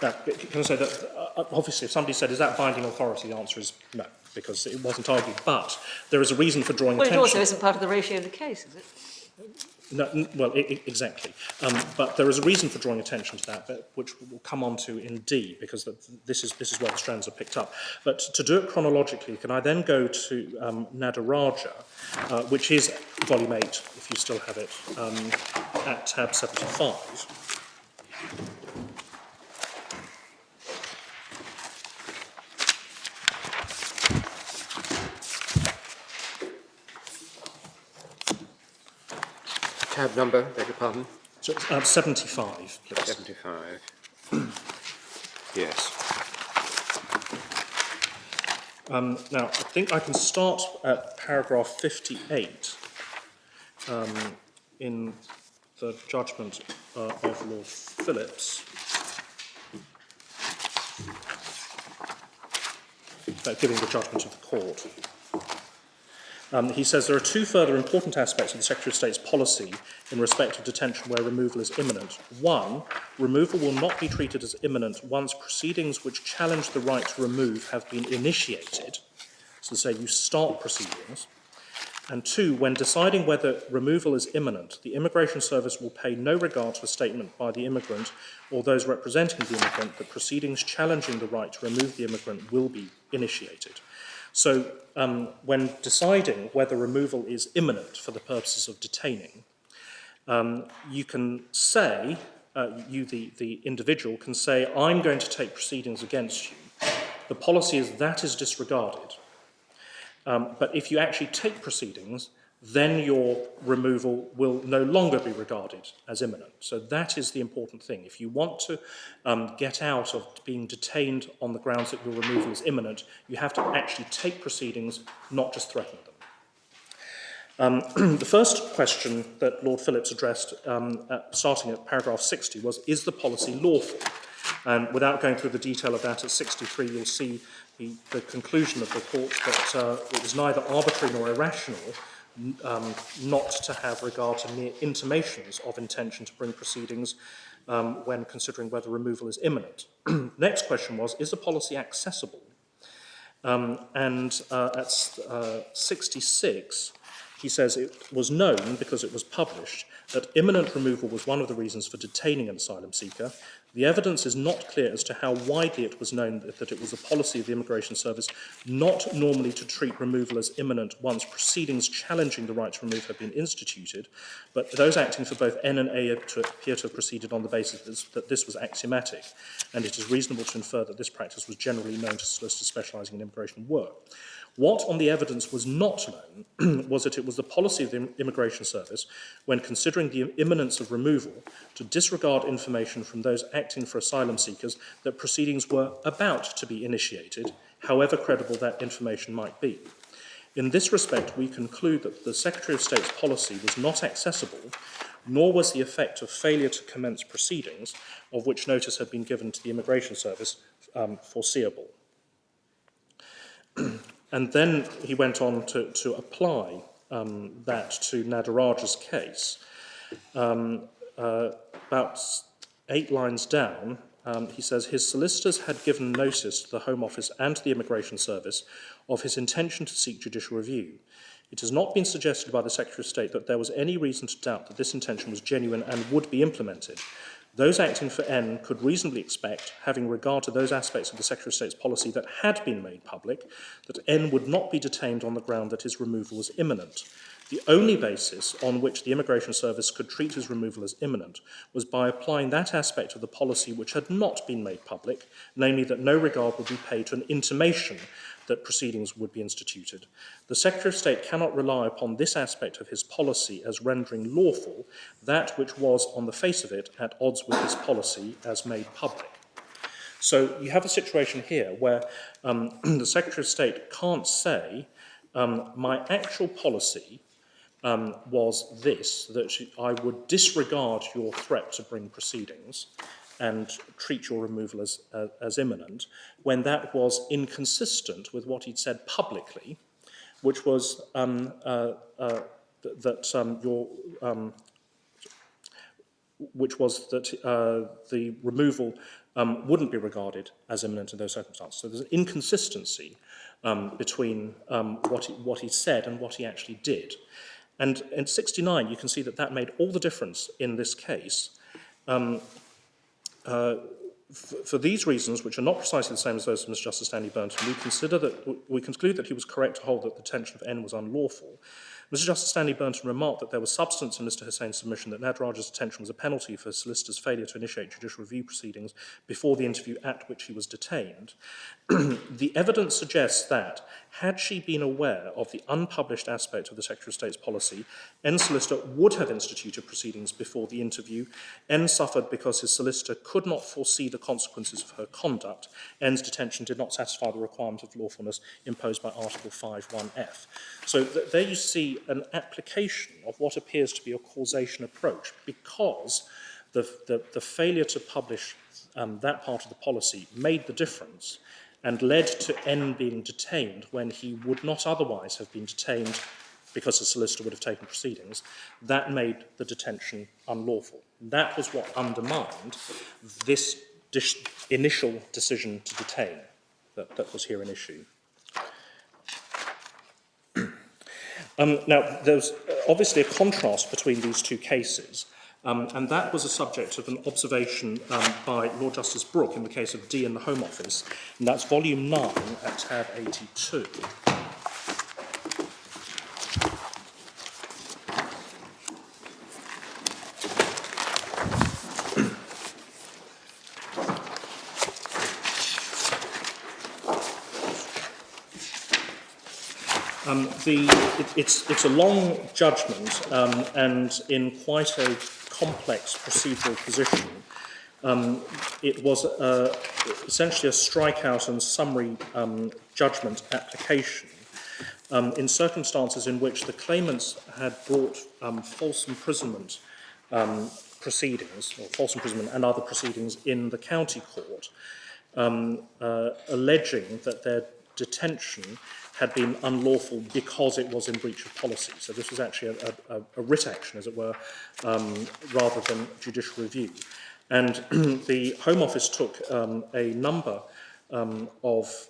Now, can I say that, obviously, if somebody said, is that binding authority, the answer is no, because it wasn't argued. But there is a reason for drawing Well, it attention. also isn't part of the ratio of the case, is it? No, well, exactly. But there is a reason for drawing attention to that, which we'll come on to in D, because this is where the strands are picked up. But to do it chronologically, can I then go to Nadaraja, which is volume 8, if you still have it, at tab 75. Tab number, beg your pardon? So, 75, please. 75. Yes. Now, I think I can start at paragraph 58 in the judgment of Lord Phillips. Giving the judgment of the court. He says there are two further important aspects of the Secretary of State's policy in respect of detention where removal is imminent. One, removal will not be treated as imminent once proceedings which challenge the right to remove have been initiated. So say you start proceedings. And two, when deciding whether removal is imminent, the Immigration Service will pay no regard to a statement by the immigrant or those representing the immigrant that proceedings challenging the right to remove the immigrant will be initiated. So when deciding whether removal is imminent for the purposes of detaining, you can say, the individual can say, I'm going to take proceedings against you. The policy is that is disregarded. But if you actually take proceedings, then your removal will no longer be regarded as imminent. So that is the important thing. If you want to get out of being detained on the grounds that your removal is imminent, you have to actually take proceedings, not just threaten them. The first question that Lord Phillips addressed, starting at paragraph 60, was, is the policy lawful? And without going through the detail of that, at 63 you'll see the conclusion of the court that it was neither arbitrary nor irrational not to have regard to mere intimations of intention to bring proceedings when considering whether removal is imminent. Next question was, is the policy accessible? At 66, he says it was known, because it was published, that imminent removal was one of the reasons for detaining an asylum seeker. The evidence is not clear as to how widely it was known that it was the policy of the Immigration Service not normally to treat removal as imminent once proceedings challenging the right to remove had been instituted, but those acting for both N and A appear to have proceeded on the basis that this was axiomatic, and it is reasonable to infer that this practice was generally known to solicitors specialising in immigration work. What on the evidence was not known was that it was the policy of the Immigration Service, when considering the imminence of removal, to disregard information from those acting for asylum seekers that proceedings were about to be initiated, however credible that information might be. In this respect, we conclude that the Secretary of State's policy was not accessible nor was the effect of failure to commence proceedings, of which notice had been given to the Immigration Service, foreseeable. And then he went on to apply that to Nadaraja's case. About 8 lines down, he says, his solicitors had given notice to the Home Office and to the Immigration Service of his intention to seek judicial review. It has not been suggested by the Secretary of State that there was any reason to doubt that this intention was genuine and would be implemented. Those acting for N could reasonably expect, having regard to those aspects of the Secretary of State's policy that had been made public, that N would not be detained on the ground that his removal was imminent. The only basis on which the Immigration Service could treat his removal as imminent was by applying that aspect of the policy which had not been made public, namely that no regard would be paid to an intimation that proceedings would be instituted. The Secretary of State cannot rely upon this aspect of his policy as rendering lawful that which was, on the face of it, at odds with his policy as made public. So you have a situation here where the Secretary of State can't say, my actual policy was this, that I would disregard your threat to bring proceedings and treat your removal as imminent, when that was inconsistent with what he'd said publicly, which was the removal wouldn't be regarded as imminent in those circumstances. So there's an inconsistency between what he said and what he actually did. And in 69, you can see that that made all the difference in this case. For these reasons, which are not precisely the same as those of Mr. Justice Stanley Burnton, we conclude that he was correct to hold that the detention of N was unlawful. Mr. Justice Stanley Burnton remarked that there was substance in Mr. Hussein's submission that Nadaraja's detention was a penalty for solicitors' failure to initiate judicial review proceedings before the interview at which he was detained. The evidence suggests that, had she been aware of the unpublished aspect of the Secretary of State's policy, N's solicitor would have instituted proceedings before the interview. N suffered because his solicitor could not foresee the consequences of her conduct. N's detention did not satisfy the requirement of lawfulness imposed by Article 5(1)(f). So there you see an application of what appears to be a causation approach, because the failure to publish that part of the policy made the difference and led to N being detained when he would not otherwise have been detained because the solicitor would have taken proceedings. That made the detention unlawful. That was what undermined this initial decision to detain that was here an issue. Now, there's obviously a contrast between these two cases, and that was a subject of an observation by Lord Justice Brooke in the case of D in the Home Office, and that's volume 9 at tab 82. It's a long judgment and in quite a complex procedural position. It was essentially a strikeout and summary judgment application in circumstances in which the claimants had brought false imprisonment proceedings, or false imprisonment and other proceedings in the county court, alleging that their detention had been unlawful because it was in breach of policy. So this was actually a writ action, as it were, rather than judicial review. And the Home Office took a number of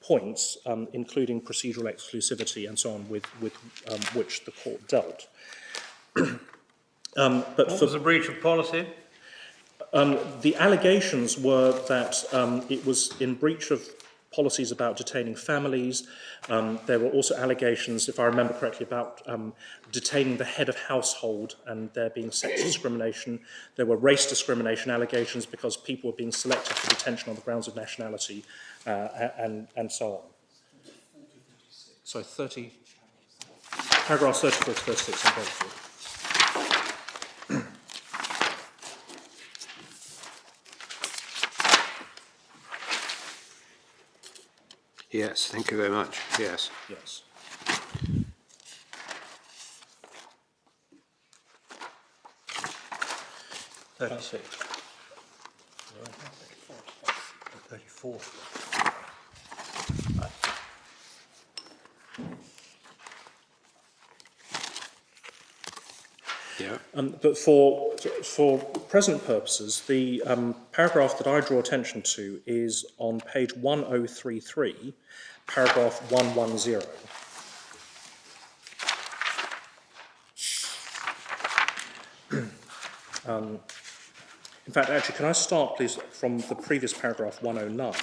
points, including procedural exclusivity and so on, with which the court dealt. What was the breach of policy? The allegations were that it was in breach of policies about detaining families. There were also allegations, if I remember correctly, about detaining the head of household and there being sex discrimination. There were race discrimination allegations because people were being selected for detention on the grounds of nationality and so on. So paragraphs 34 to 36 I'm grateful. Yes, thank you very much. Yes. Yes. 36. 34. Yeah. But for present purposes, the paragraph that I draw attention to is on page 1033, paragraph 110. In fact, actually, can I start, please, from the previous paragraph 109,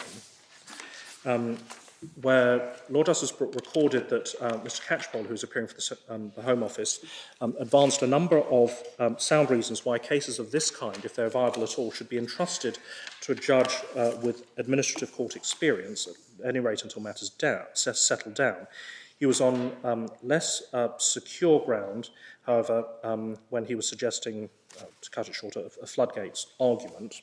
where Lord Justice Brooke recorded that Mr. Catchpole, who was appearing for the Home Office, advanced a number of sound reasons why cases of this kind, if they're viable at all, should be entrusted to a judge with administrative court experience, at any rate until matters settle down. He was on less secure ground, however, when he was suggesting, to cut it short, a floodgates argument.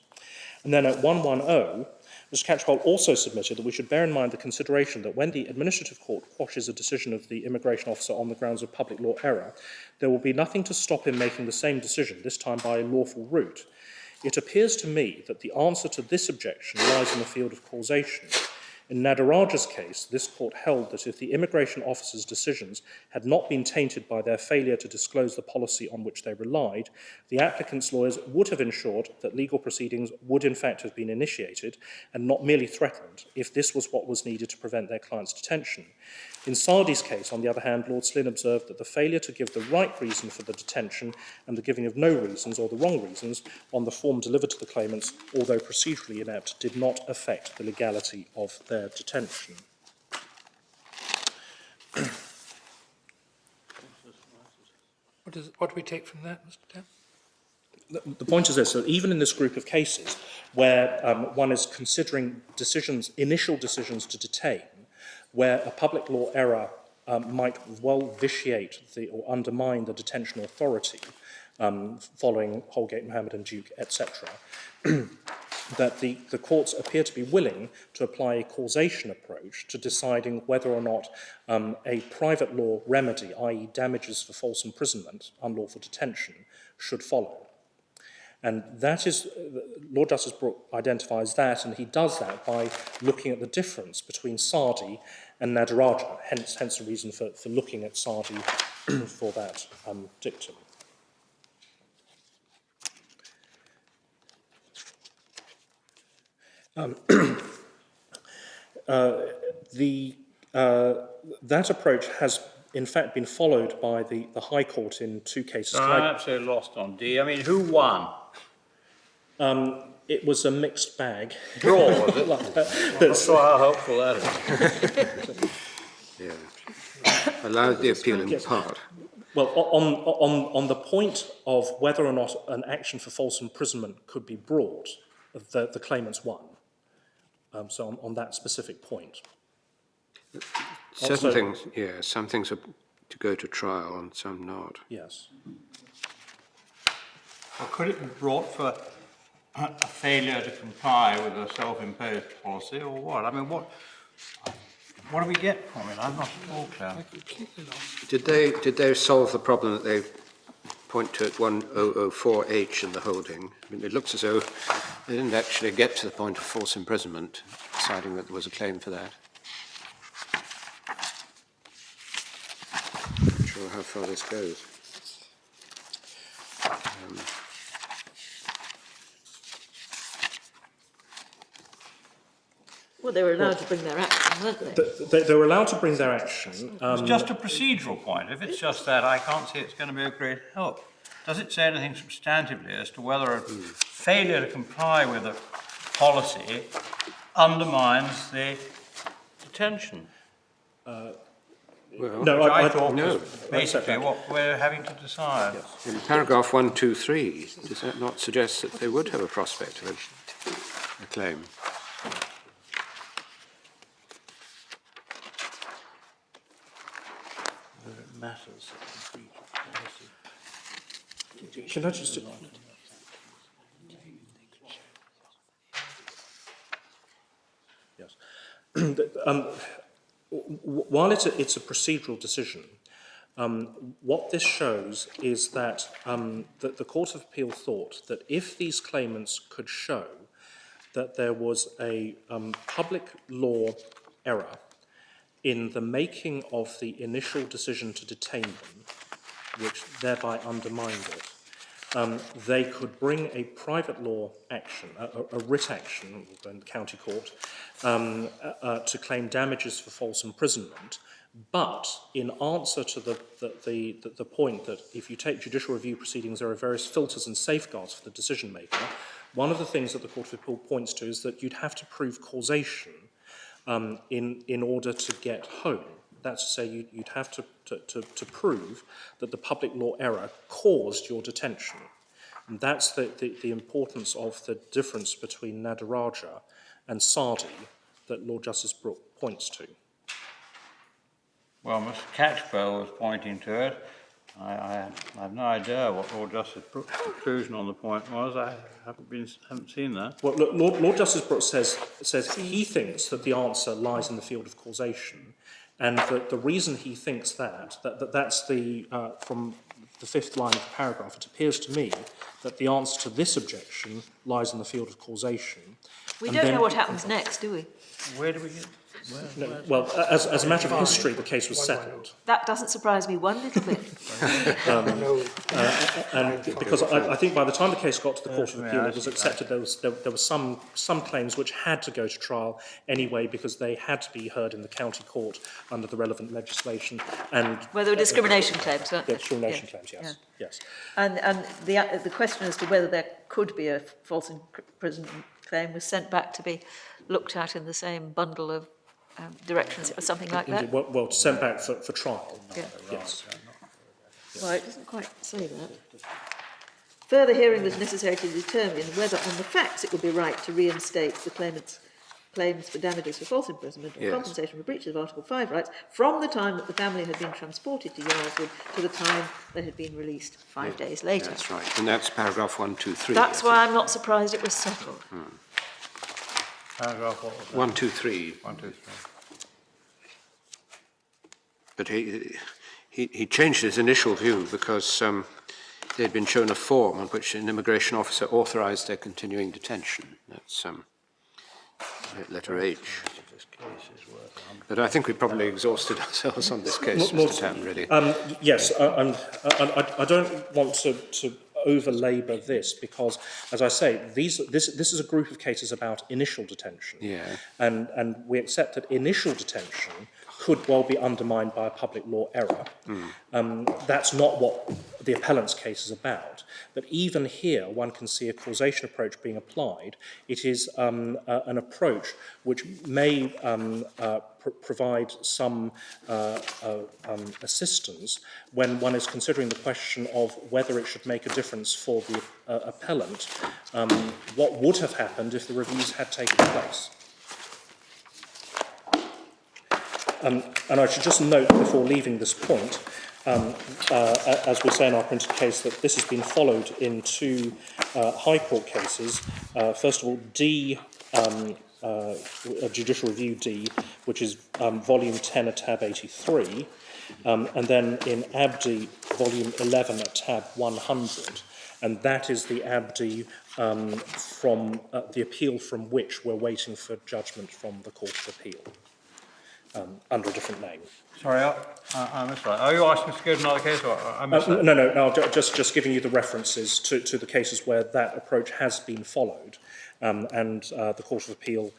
And then at 110, Mr. Catchpole also submitted that we should bear in mind the consideration that when the administrative court quashes a decision of the immigration officer on the grounds of public law error, there will be nothing to stop him making the same decision, this time by a lawful route. It appears to me that the answer to this objection lies in the field of causation. In Nadaraja's case, this court held that if the immigration officer's decisions had not been tainted by their failure to disclose the policy on which they relied, the applicant's lawyers would have ensured that legal proceedings would in fact have been initiated and not merely threatened if this was what was needed to prevent their client's detention. In Sardi's case, on the other hand, Lord Slynn observed that the failure to give the right reason for the detention and the giving of no reasons or the wrong reasons on the form delivered to the claimants, although procedurally inept, did not affect the legality of their detention. What do we take from that, Mr. Tam? The point is this, that even in this group of cases where one is considering initial decisions to detain, where a public law error might well vitiate or undermine the detention authority following Holgate, Mohammed and Duke, etc., that the courts appear to be willing to apply a causation approach to deciding whether or not a private law remedy, i.e. damages for false imprisonment, unlawful detention, should follow. And that is, Lord Justice Brooke identifies that, and he does that by looking at the difference between Sardi and Nadaraja, hence the reason for looking at Sardi for that dictum. That approach has in fact been followed by the High Court in two cases. I'm absolutely lost on D. I mean, who won? It was a mixed bag. Draw, was it? I'm not sure how helpful that is. Yeah. Allowed the appeal in part. Well, on the point of whether or not an action for false imprisonment could be brought, the claimants won. So on that specific point. Certain things, yeah, some things are to go to trial and some not. Yes. Or could it be brought for a failure to comply with a self-imposed policy, or what? I mean, what do we get from it? I'm not at all clear. Did they solve the problem that they point to at 1004H in the holding? I mean, it looks as though they didn't actually get to the point of false imprisonment, deciding that there was a claim for that. I'm not sure how far this goes. Well, they were allowed to bring their action, weren't they? They were allowed to bring their action. It's just a procedural point. If it's just that, I can't see it's going to be of great help. Does it say anything substantively as to whether a failure to comply with a policy undermines the detention? Well, No, I thought no. was basically what we're having to decide. in paragraph 123, does that not suggest that they would have a prospect of a claim? Whether it matters. Can I just... Yes. While it's a procedural decision, What this shows is that, that the Court of Appeal thought that if these claimants could show that there was a public law error in the making of the initial decision to detain them, which thereby undermined it, they could bring a private law action, a writ action in the county court, to claim damages for false imprisonment. But in answer to the point that if you take judicial review proceedings, there are various filters and safeguards for the decision maker, one of the things that the Court of Appeal points to is that you'd have to prove causation in order to get home. That's to say, you'd have to prove that the public law error caused your detention. And that's the importance of the difference between Nadaraja and Sadi that Lord Justice Brooke points to. Well, Mr. Catchpole was pointing to it. I have no idea what Lord Justice Brooke's conclusion on the point was. I haven't seen that. Well, look, Lord Justice Brooke says he thinks that the answer lies in the field of causation, and that the reason he thinks that's the from the fifth line of the paragraph. It appears to me that the answer to this objection lies in the field of causation. We don't know what happens next, do we? Where do we get? No, well, as a matter of history, the case was settled. That doesn't surprise me one little bit. And because I think by the time the case got to the Court of Appeal, it was accepted there were some claims which had to go to trial anyway because they had to be heard in the county court under the relevant legislation. And Well, there were discrimination claims, weren't there? discrimination claims, yes, yes. And the question as to whether there could be a false imprisonment claim was sent back to be looked at in the same bundle of directions or something like that. Well, sent back for trial. Yeah. Yes. Well, it doesn't quite say that. Further hearing was necessary to determine whether on the facts it would be right to reinstate the claimant's claims for damages for false imprisonment or compensation for breaches of Article 5 rights from the time that the family had been transported to Yarlswood to the time they had been released 5 days later. That's right. And that's paragraph 123. That's why I'm not surprised it was settled. Paragraph what was that? 123. 123. But he changed his initial view because they had been shown a form on which an immigration officer authorised their continuing detention. That's letter H. But I think we probably exhausted ourselves on this case, Mr. Tam, really. Yes, and I don't want to over-labour this because, as I say, this is a group of cases about initial detention. Yeah. And we accept that initial detention could well be undermined by a public law error. That's not what the appellant's case is about. But even here, one can see a causation approach being applied. It is an approach which may provide some assistance when one is considering the question of whether it should make a difference for the appellant, what would have happened if the reviews had taken place. And I should just note before leaving this point, as we say in our printed case, that this has been followed in two High Court cases. First of all, D, Judicial Review D, which is volume 10 at tab 83, and then in Abdi, volume 11 at tab 100. And that is the Abdi from the appeal from which we're waiting for judgment from the Court of Appeal. Under a different name. Sorry, I missed that. Are you asking us to go to another case? Or I missed that? No, just giving you the references to the cases where that approach has been followed, and the Court of Appeal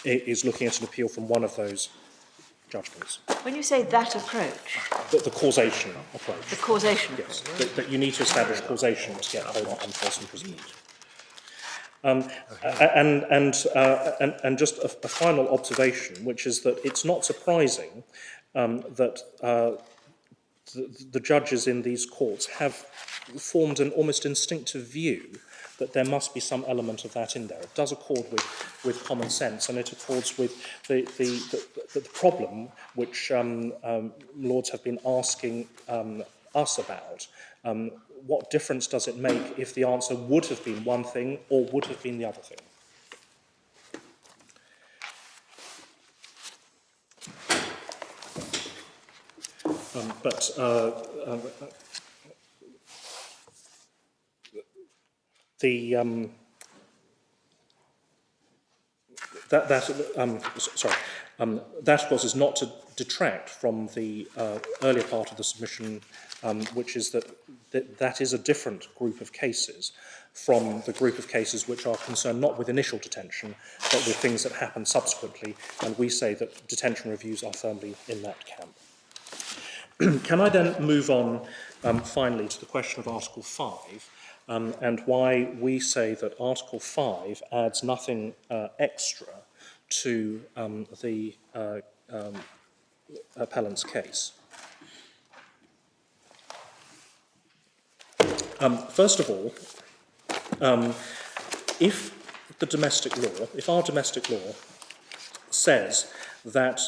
is looking at an appeal from one of those judgments. When you say that approach, The causation approach. the causation Yes, approach. that you need to establish causation to get home on false imprisonment. And just a final observation, which is that it's not surprising that the judges in these courts have formed an almost instinctive view that there must be some element of that in there. It does accord with common sense, and it accords with the problem which Lords have been asking us about. What difference does it make if the answer would have been one thing or would have been the other thing? That, of course, is not to detract from the earlier part of the submission, which is that is a different group of cases from the group of cases which are concerned not with initial detention, but with things that happen subsequently, and we say that detention reviews are firmly in that camp. Can I then move on finally to the question of Article 5, and why we say that Article 5 adds nothing extra to the appellant's case. First of all, if our domestic law says that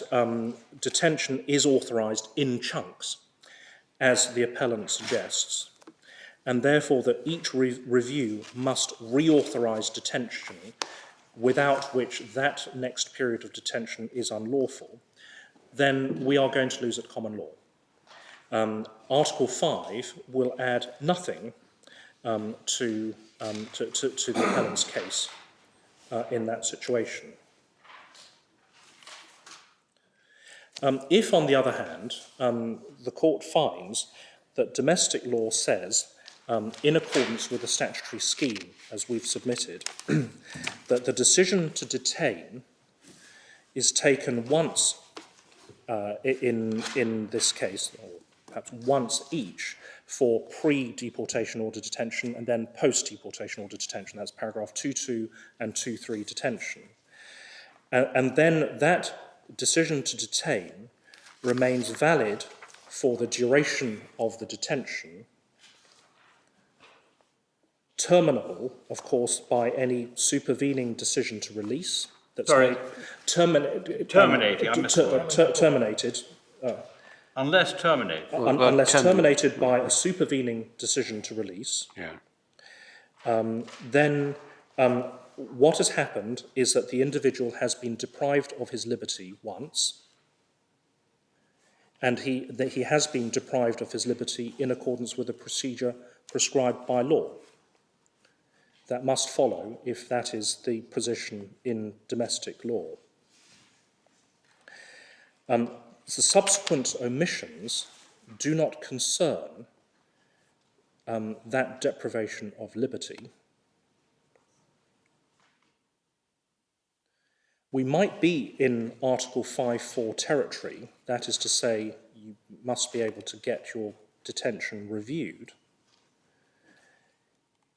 detention is authorised in chunks, as the appellant suggests, and therefore that each review must reauthorise detention, without which that next period of detention is unlawful, then we are going to lose at common law. Article 5 will add nothing to the appellant's case in that situation. If, on the other hand, the court finds that domestic law says, in accordance with the statutory scheme as we've submitted, that the decision to detain is taken once in this case, or perhaps once each, for pre-deportation order detention and then post-deportation order detention. That's paragraph 2.2 and 2.3 detention. And then that decision to detain remains valid for the duration of the detention, terminable, of course, by any supervening decision to release. That's terminated. Unless terminated. Unless terminated by a supervening decision to release. Yeah. Then what has happened is that the individual has been deprived of his liberty once, and he has been deprived of his liberty in accordance with the procedure prescribed by law. That must follow if that is the position in domestic law. The subsequent omissions do not concern that deprivation of liberty. We might be in Article 5.4 territory, that is to say, you must be able to get your detention reviewed.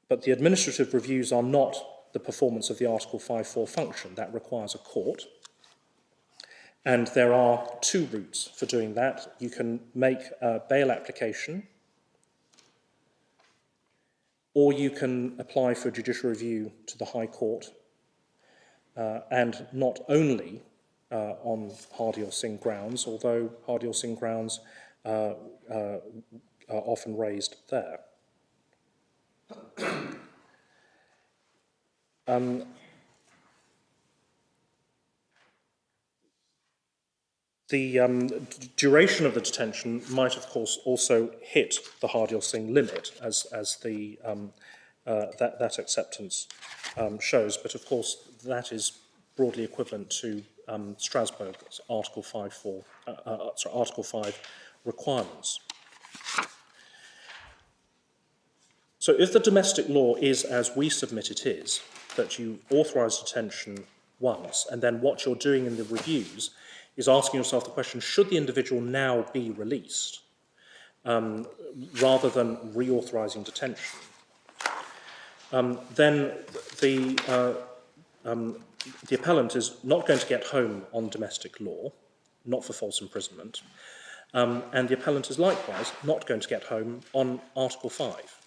But the administrative reviews are not the performance of the Article 5.4 function. That requires a court. And there are two routes for doing that. You can make a bail application, or you can apply for judicial review to the High Court, and not only on Hardy or Singh grounds, although Hardy or Singh grounds are often raised there. The duration of the detention might, of course, also hit the Hardy or Singh limit, as that acceptance shows. But of course, that is broadly equivalent to Strasbourg's Article 5 requirements. So if the domestic law is as we submit it is, that you authorise detention once, and then what you're doing in the reviews is asking yourself the question, should the individual now be released, rather than reauthorising detention, then the appellant is not going to get home on domestic law, not for false imprisonment, and the appellant is likewise not going to get home on Article 5.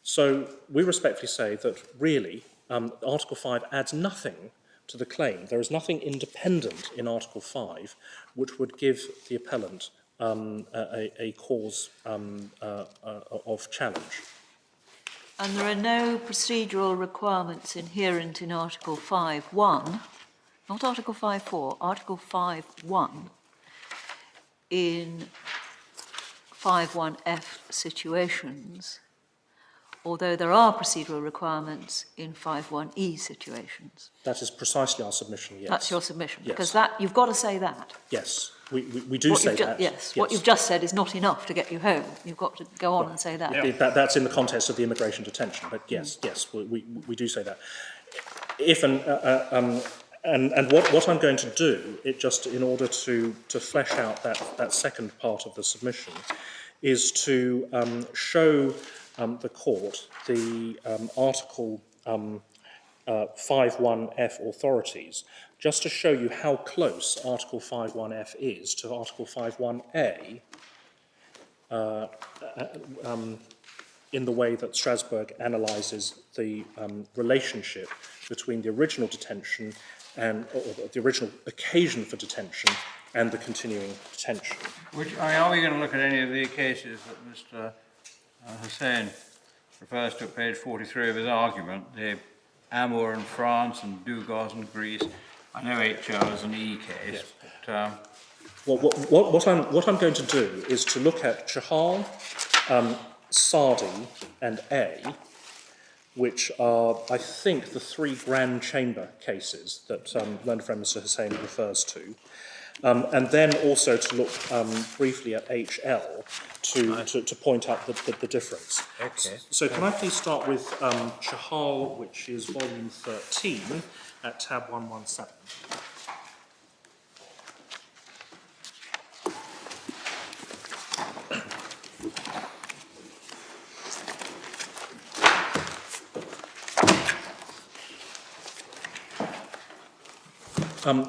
So we respectfully say that really Article 5 adds nothing to the claim. There is nothing independent in Article 5 which would give the appellant a cause of challenge. And there are no procedural requirements inherent in Article 5.1, not Article 5.4, Article 5.1, in 51F situations, although there are procedural requirements in 51E situations. That is precisely our submission, yes. That's your submission, Yes. because that, you've got to say that. Yes, we do say that. Yes, what you've just said is not enough to get you home. You've got to go on and say that. That's in the context of the immigration detention, but yes, we do say that. If and what I'm going to do, it just in order to flesh out that second part of the submission, is to show the court the Article 51F authorities, just to show you how close Article 51F is to Article 51A in the way that Strasbourg analyses the relationship between the original detention and or the original occasion for detention and the continuing detention. Are we going to look at any of the cases that Mr. Hussain refers to at page 43 of his argument, the Amour in France and Dugos in Greece? I know HO is an E case, yes. But... Well, what I'm going to do is to look at Chahal, Sadi and A, which are, I think, the three Grand Chamber cases that learned friend Mr. Hussain refers to. And then also to look briefly at HL to point out the difference. Okay. So can I please start with Chahal, which is volume 13 at tab 117.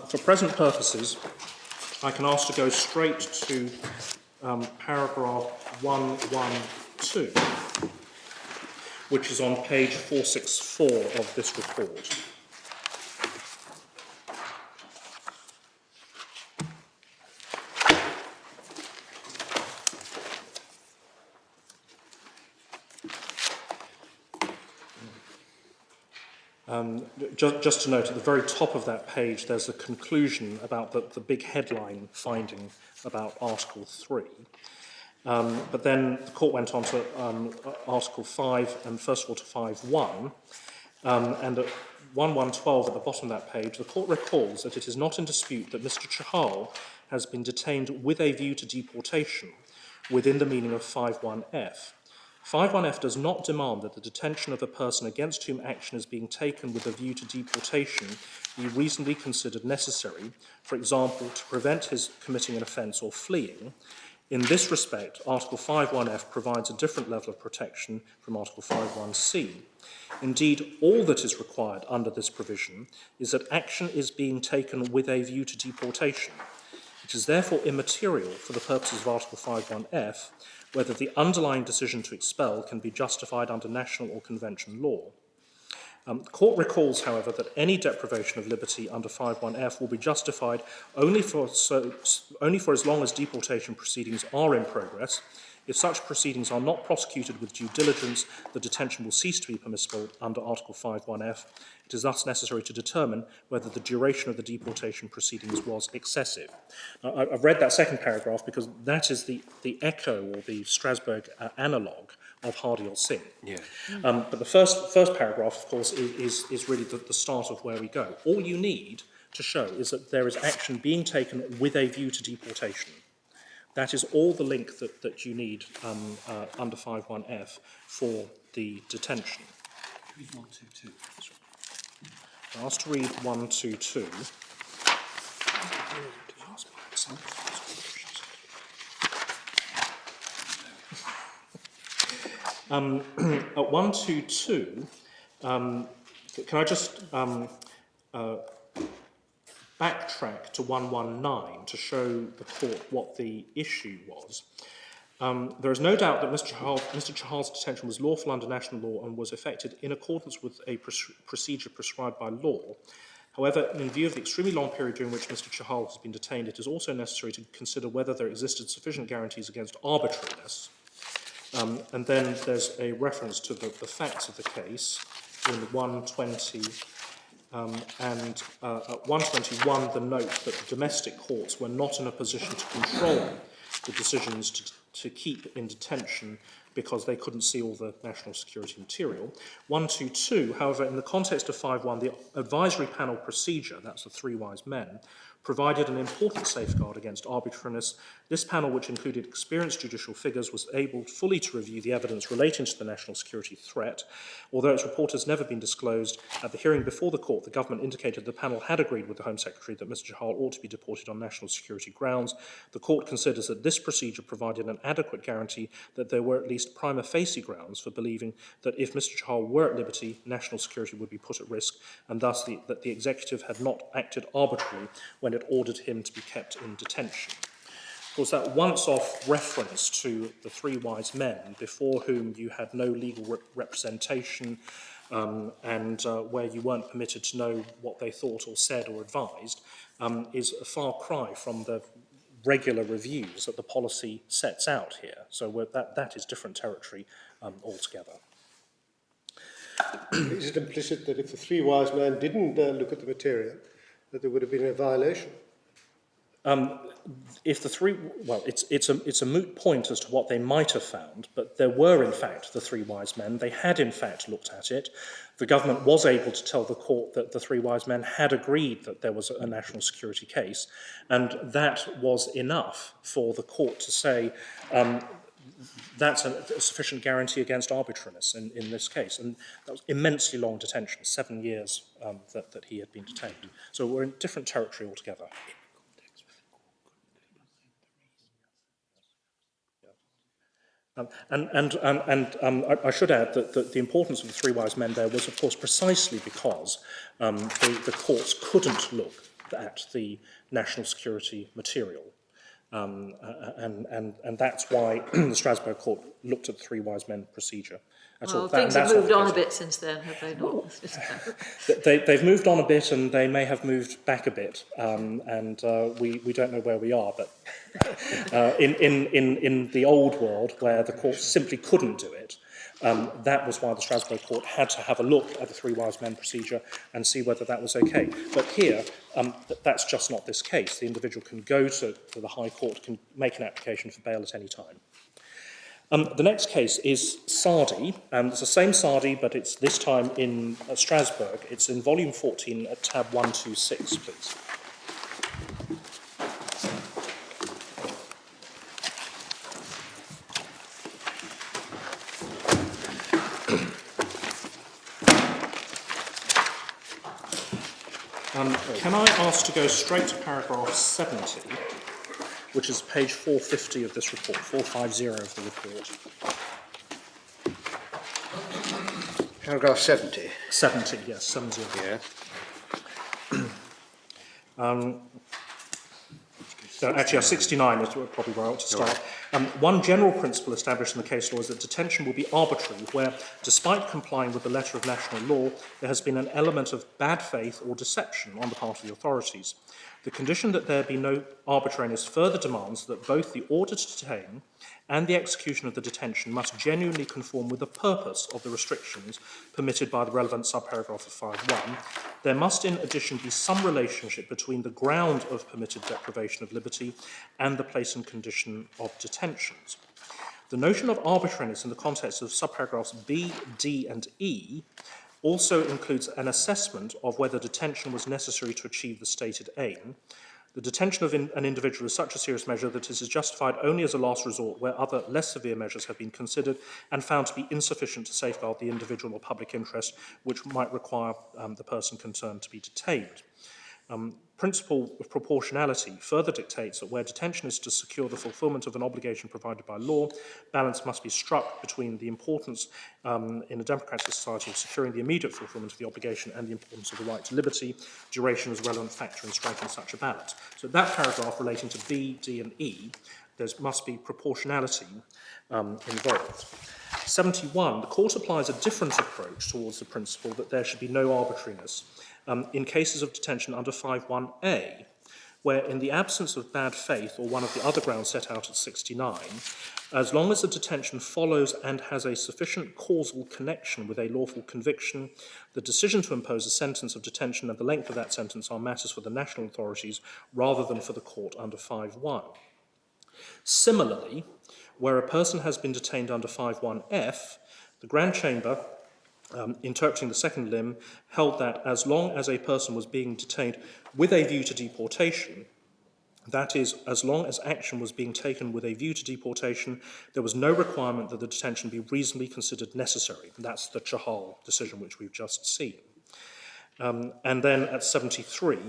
For present purposes, I can ask to go straight to paragraph 112, which is on page 464 of this report. Just to note, at the very top of that page, there's a conclusion about the big headline finding about Article 3. But then the court went on to Article 5, and first of all to 5.1. And at 1.112 at the bottom of that page, the court recalls that it is not in dispute that Mr. Chahal has been detained with a view to deportation within the meaning of 5.1f. 5.1f does not demand that the detention of a person against whom action is being taken with a view to deportation be reasonably considered necessary, for example, to prevent his committing an offence or fleeing. In this respect, Article 5.1f provides a different level of protection from Article 5.1c. Indeed, all that is required under this provision is that action is being taken with a view to deportation. It is therefore immaterial for the purposes of Article 5.1f whether the underlying decision to expel can be justified under national or convention law. The court recalls, however, that any deprivation of liberty under 5.1f will be justified only for as long as deportation proceedings are in progress. If such proceedings are not prosecuted with due diligence, the detention will cease to be permissible under Article 5.1f. It is thus necessary to determine whether the duration of the deportation proceedings was excessive. Now, I've read that second paragraph because that is the echo or the Strasbourg analogue of Hardy Singh. Yeah. But the first paragraph, of course, is really the start of where we go. All you need to show is that there is action being taken with a view to deportation. That is all the link that you need under 5.1f for the detention. Read 122. I asked to read 122. At 122, can I just backtrack to 119 to show the court what the issue was? There is no doubt that Mr. Chahal's detention was lawful under national law and was effected in accordance with a procedure prescribed by law. However, in view of the extremely long period during which Mr. Chahal has been detained, it is also necessary to consider whether there existed sufficient guarantees against arbitrariness. And then there's a reference to the facts of the case in 120, and at 121, the note that the domestic courts were not in a position to control the decisions to keep in detention because they couldn't see all the national security material. 122, however, in the context of 5.1, the advisory panel procedure, that's the three wise men, provided an important safeguard against arbitrariness. This panel, which included experienced judicial figures, was able fully to review the evidence relating to the national security threat. Although its report has never been disclosed, at the hearing before the court, the government indicated the panel had agreed with the Home Secretary that Mr. Chahal ought to be deported on national security grounds. The court considers that this procedure provided an adequate guarantee that there were at least prima facie grounds for believing that if Mr. Chahal were at liberty, national security would be put at risk, and thus that the executive had not acted arbitrarily when it ordered him to be kept in detention. Of course, that once-off reference to the three wise men, before whom you had no legal representation and where you weren't permitted to know what they thought or said or advised, is a far cry from the regular reviews that the policy sets out here. So that is different territory altogether. Is it implicit that if the three wise men didn't look at the material, that there would have been a violation? If the three, well, it's a moot point as to what they might have found, but there were in fact the three wise men. They had in fact looked at it. The government was able to tell the court that the three wise men had agreed that there was a national security case, and that was enough for the court to say that's a sufficient guarantee against arbitrariness in this case. And that was immensely long detention, 7 years that he had been detained. So we're in different territory altogether. I should add that the importance of the three wise men there was, of course, precisely because the courts couldn't look at the national security material. And that's why the Strasbourg court looked at the three wise men procedure. Well, things have moved on a bit since then, have they not? They've moved on a bit, and they may have moved back a bit, and we don't know where we are. But in the old world, where the court simply couldn't do it, that was why the Strasbourg court had to have a look at the three wise men procedure and see whether that was okay. But here, that's just not this case. The individual can go to the High Court, can make an application for bail at any time. The next case is Sardi, and it's the same Sardi, but it's this time in Strasbourg. It's in volume 14 at tab 126, please. Can I ask to go straight to paragraph 70, which is page 450 of this report, 450 of the report. Paragraph 70. 70, yes, 70. Yeah. Actually, 69 is probably where I ought to start. One general principle established in the case law is that detention will be arbitrary, where, despite complying with the letter of national law, there has been an element of bad faith or deception on the part of the authorities. The condition that there be no arbitrariness further demands that both the order to detain and the execution of the detention must genuinely conform with the purpose of the restrictions permitted by the relevant subparagraph of 5.1. There must, in addition, be some relationship between the ground of permitted deprivation of liberty and the place and condition of detentions. The notion of arbitrariness in the context of subparagraphs B, D, and E also includes an assessment of whether detention was necessary to achieve the stated aim. The detention of an individual is such a serious measure that it is justified only as a last resort where other less severe measures have been considered and found to be insufficient to safeguard the individual or public interest which might require the person concerned to be detained. Principle of proportionality further dictates that where detention is to secure the fulfilment of an obligation provided by law, balance must be struck between the importance in a democratic society of securing the immediate fulfilment of the obligation and the importance of the right to liberty, duration as a relevant factor in striking such a balance. So that paragraph relating to B, D and E, there must be proportionality involved. 71, the court applies a different approach towards the principle that there should be no arbitrariness in cases of detention under 5.1a, where in the absence of bad faith or one of the other grounds set out at 69, as long as the detention follows and has a sufficient causal connection with a lawful conviction, the decision to impose a sentence of detention and the length of that sentence are matters for the national authorities rather than for the court under 5.1. Similarly, where a person has been detained under 5.1f, the Grand Chamber, interpreting the second limb, held that as long as a person was being detained with a view to deportation, that is, as long as action was being taken with a view to deportation, there was no requirement that the detention be reasonably considered necessary. And that's the Chahal decision which we've just seen. And then at 73,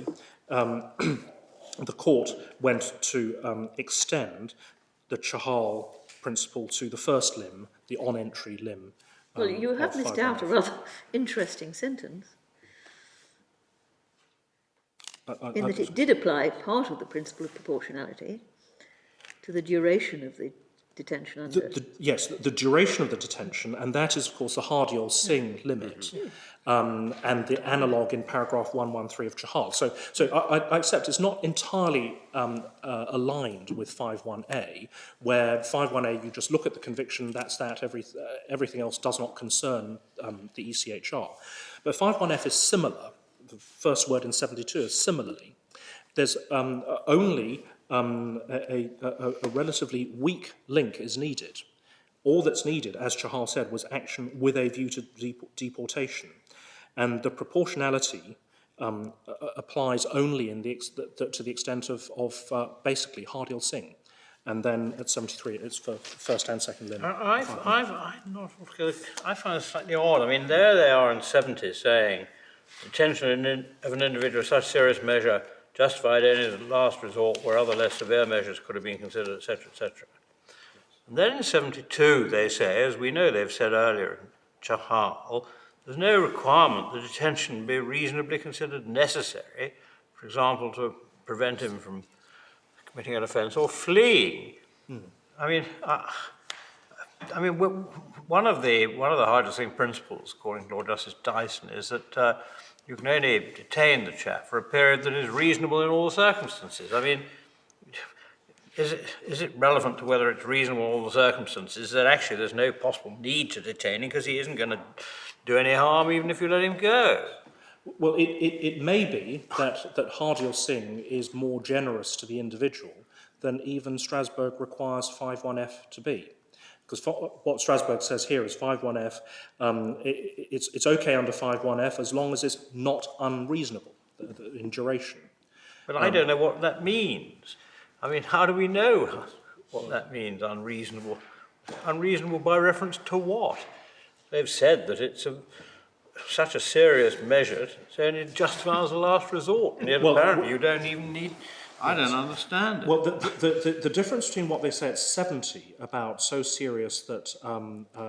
the court went to extend the Chahal principle to the first limb, the on-entry limb. Well, you have missed out a rather interesting sentence, in that it did apply part of the principle of proportionality to the duration of the detention under... Yes, the duration of the detention, and that is, of course, the Hardiel-Singh limit, and the analogue in paragraph 113 of Chahal. So I accept it's not entirely aligned with 5.1a, where 5.1a, you just look at the conviction, that's that, everything else does not concern the ECHR. But 5.1f is similar. The first word in 72 is similarly. There's only a relatively weak link is needed. All that's needed, as Chahal said, was action with a view to deportation. And the proportionality applies only to the extent of basically Hardiel-Singh. And then at 73, it's for first and second limb. I find it slightly odd. I mean, there they are in 70 saying detention of an individual such serious measure justified only as a last resort where other less severe measures could have been considered, etc., etc. And then in 72 they say, as we know they've said earlier in Chahal, there's no requirement that detention be reasonably considered necessary, for example, to prevent him from committing an offence or fleeing. I mean, one of the hardest-thing principles, according to Lord Justice Dyson, is that you can only detain the chap for a period that is reasonable in all circumstances. I mean, is it relevant to whether it's reasonable in all the circumstances that actually there's no possible need to detain him because he isn't going to do any harm even if you let him go? Well, it may be that Hardiel-Singh is more generous to the individual than even Strasbourg requires 5.1f to be. Because what Strasbourg says here is 5.1f, it's okay under 5.1f as long as it's not unreasonable in duration. But I don't know what that means. I mean, how do we know what that means, unreasonable? Unreasonable by reference to what? They've said that it's such a serious measure, it's only justified as a last resort. And yet apparently you don't even need... I don't understand it. Well, the difference between what they say at 70 about so serious that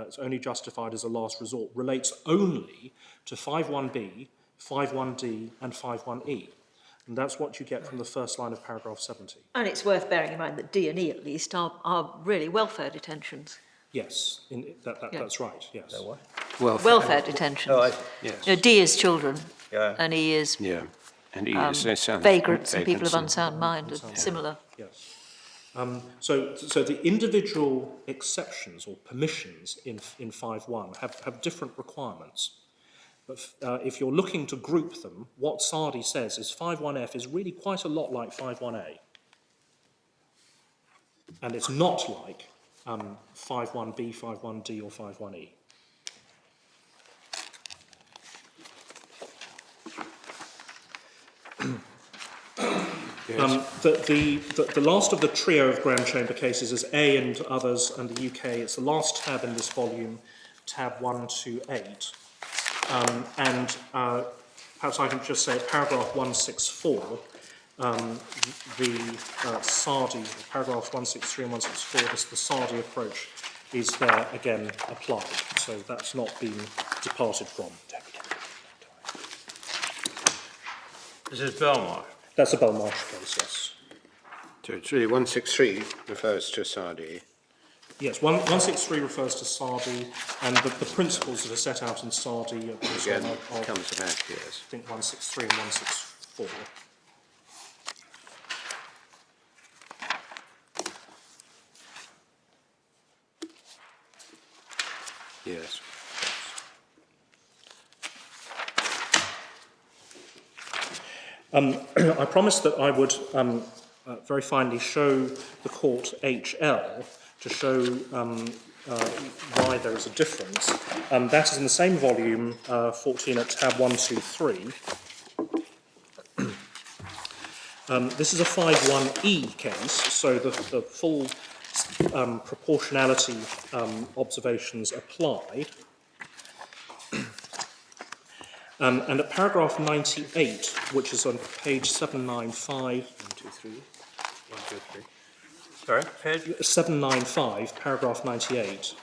it's only justified as a last resort relates only to 5.1b, 5.1d and 5.1e. And that's what you get from the first line of paragraph 70. And it's worth bearing in mind that D and E, at least, are really welfare detentions. Yes, that's right, yes. Welfare detentions. Oh, Yes. You know, D is children, Yeah. and E is Yeah. And E is sound. vagrants and people of unsound mind, are similar. Yes. So the individual exceptions or permissions in 5.1 have different requirements. But if you're looking to group them, what Sadi says is 5.1f is really quite a lot like 5.1a. And it's not like 5.1b, 5.1d or 5.1e. The last of the trio of Grand Chamber cases is A and others and the UK. It's the last tab in this volume, tab 128. And perhaps I can just say paragraph 164, the Sadi, paragraph 163 and 164, the Sadi approach is there again applied. So that's not been departed from. This is Belmarsh. That's a Belmarsh case, yes. So it's really 163 refers to Sadi. Yes, 163 refers to Sadi, and the principles that are set out in Sadi Again, comes back, yes. I think 163 and 164. Yes. I promised that I would very finely show the court HL, to show why there is a difference. That is in the same volume, 14 at tab 123. This is a 5.1e case, so the full proportionality observations apply. And at paragraph 98, which is on page 795... 123. Sorry, page? 795, paragraph 98,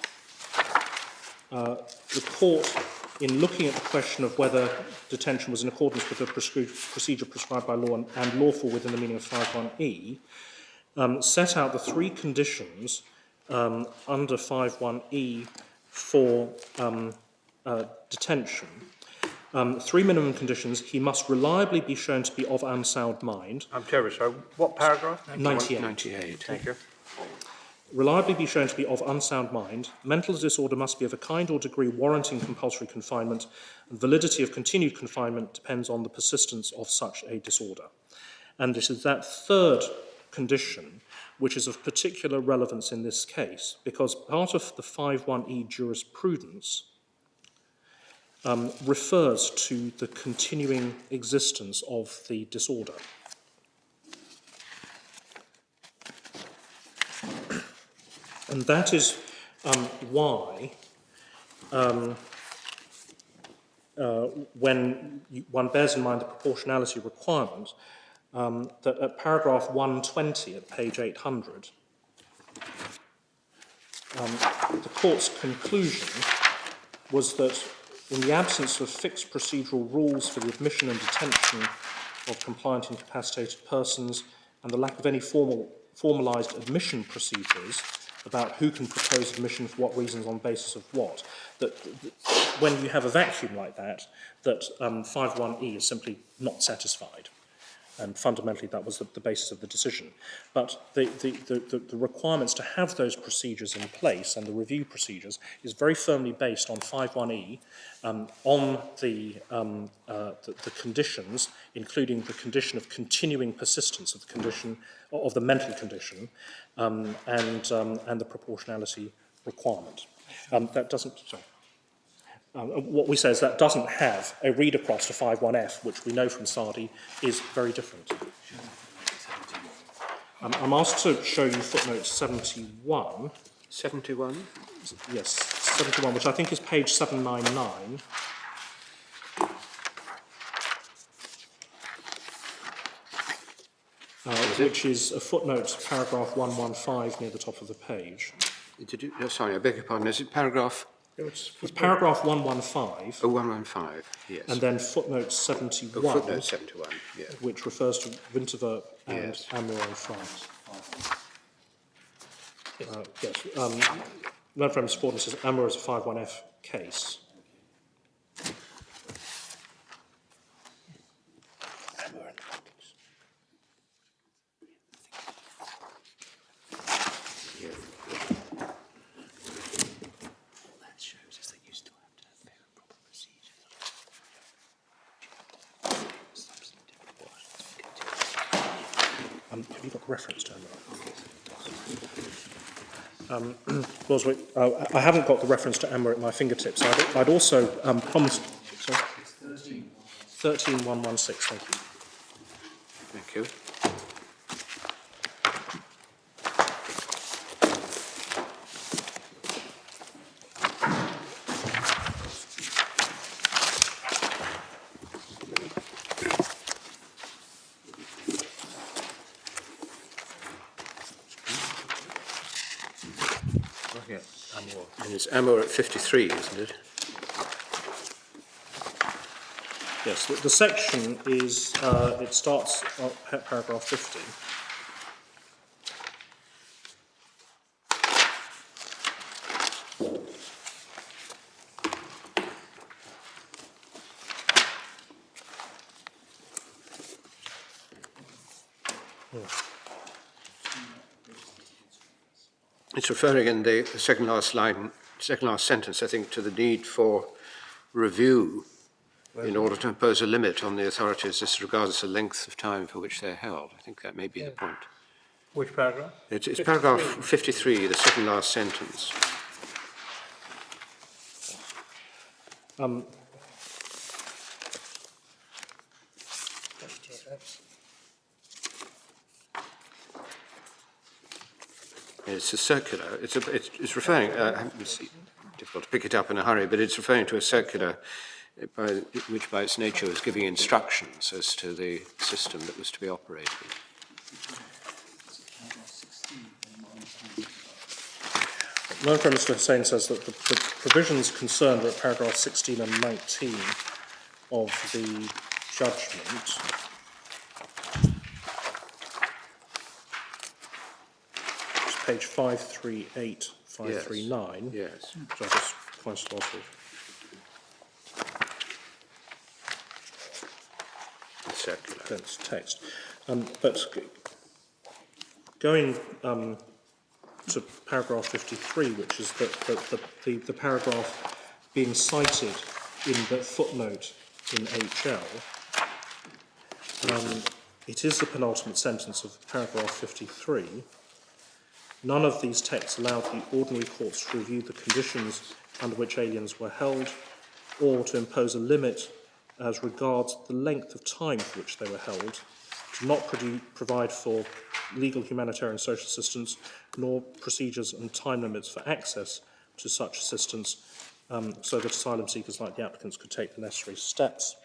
the court, in looking at the question of whether detention was in accordance with the procedure prescribed by law and lawful within the meaning of 5.1e, set out the three conditions under 5.1e for detention. Three minimum conditions: he must reliably be shown to be of unsound mind. I'm terribly sorry. What paragraph? 98. 98. Thank you. Reliably be shown to be of unsound mind. Mental disorder must be of a kind or degree warranting compulsory confinement, and validity of continued confinement depends on the persistence of such a disorder. And it is that third condition which is of particular relevance in this case, because part of the 5.1e jurisprudence refers to the continuing existence of the disorder. And that is why, when one bears in mind the proportionality requirement, that at paragraph 120 at page 800, the court's conclusion was that in the absence of fixed procedural rules for the admission and detention of compliant incapacitated persons and the lack of any formalised admission procedures about who can propose admission for what reasons on basis of what, that when you have a vacuum like that, that 5.1e is simply not satisfied. And fundamentally, that was the basis of the decision. But the requirements to have those procedures in place and the review procedures is very firmly based on 5.1e, on the conditions, including the condition of continuing persistence of the condition, of the mental condition, and the proportionality requirement. That doesn't. Sorry. What we say is that doesn't have a read across to 5.1f, which we know from Sardi is very different. I'm asked to show you footnote 71. 71? Yes, 71, which I think is page 799. Which is a footnote, paragraph 115 near the top of the page. Did you, oh, sorry, I beg your pardon. Is it paragraph? It's paragraph 115. Oh, 115, yes. And then footnote 71. Oh, footnote 71, yes. Which refers to Winterthur and Yes. Amour in France. Yes. Reference Forden says Amour is a 5.1f case. Have you got the reference to Amour? I haven't got the reference to Amour at my fingertips. I'd also promised... Sorry? 13.116, thank you. Thank you. And it's Amour at 53, isn't it? Yes, the section is, it starts at paragraph 50. It's referring in the second last line, second last sentence, I think, to the need for review in order to impose a limit on the authorities as regards the length of time for which they're held. I think that may be the point. Which paragraph? It's paragraph 53, the second last sentence. It's a circular. It's referring. It's difficult to pick it up in a hurry, but it's referring to a circular, which by its nature was giving instructions as to the system that was to be operated. Learned from Mr. Hussain says that the provisions concerned are at paragraph 16 and 19 of the judgment. It's page 538, 539. Yes. So I just pointed off The circular. That's text. But going to paragraph 53, which is the paragraph being cited in the footnote in HL, it is the penultimate sentence of paragraph 53. None of these texts allowed the ordinary courts to review the conditions under which aliens were held, or to impose a limit as regards the length of time for which they were held, to not provide for legal, humanitarian, social assistance, nor procedures and time limits for access to such assistance, so that asylum seekers like the applicants could take the necessary steps.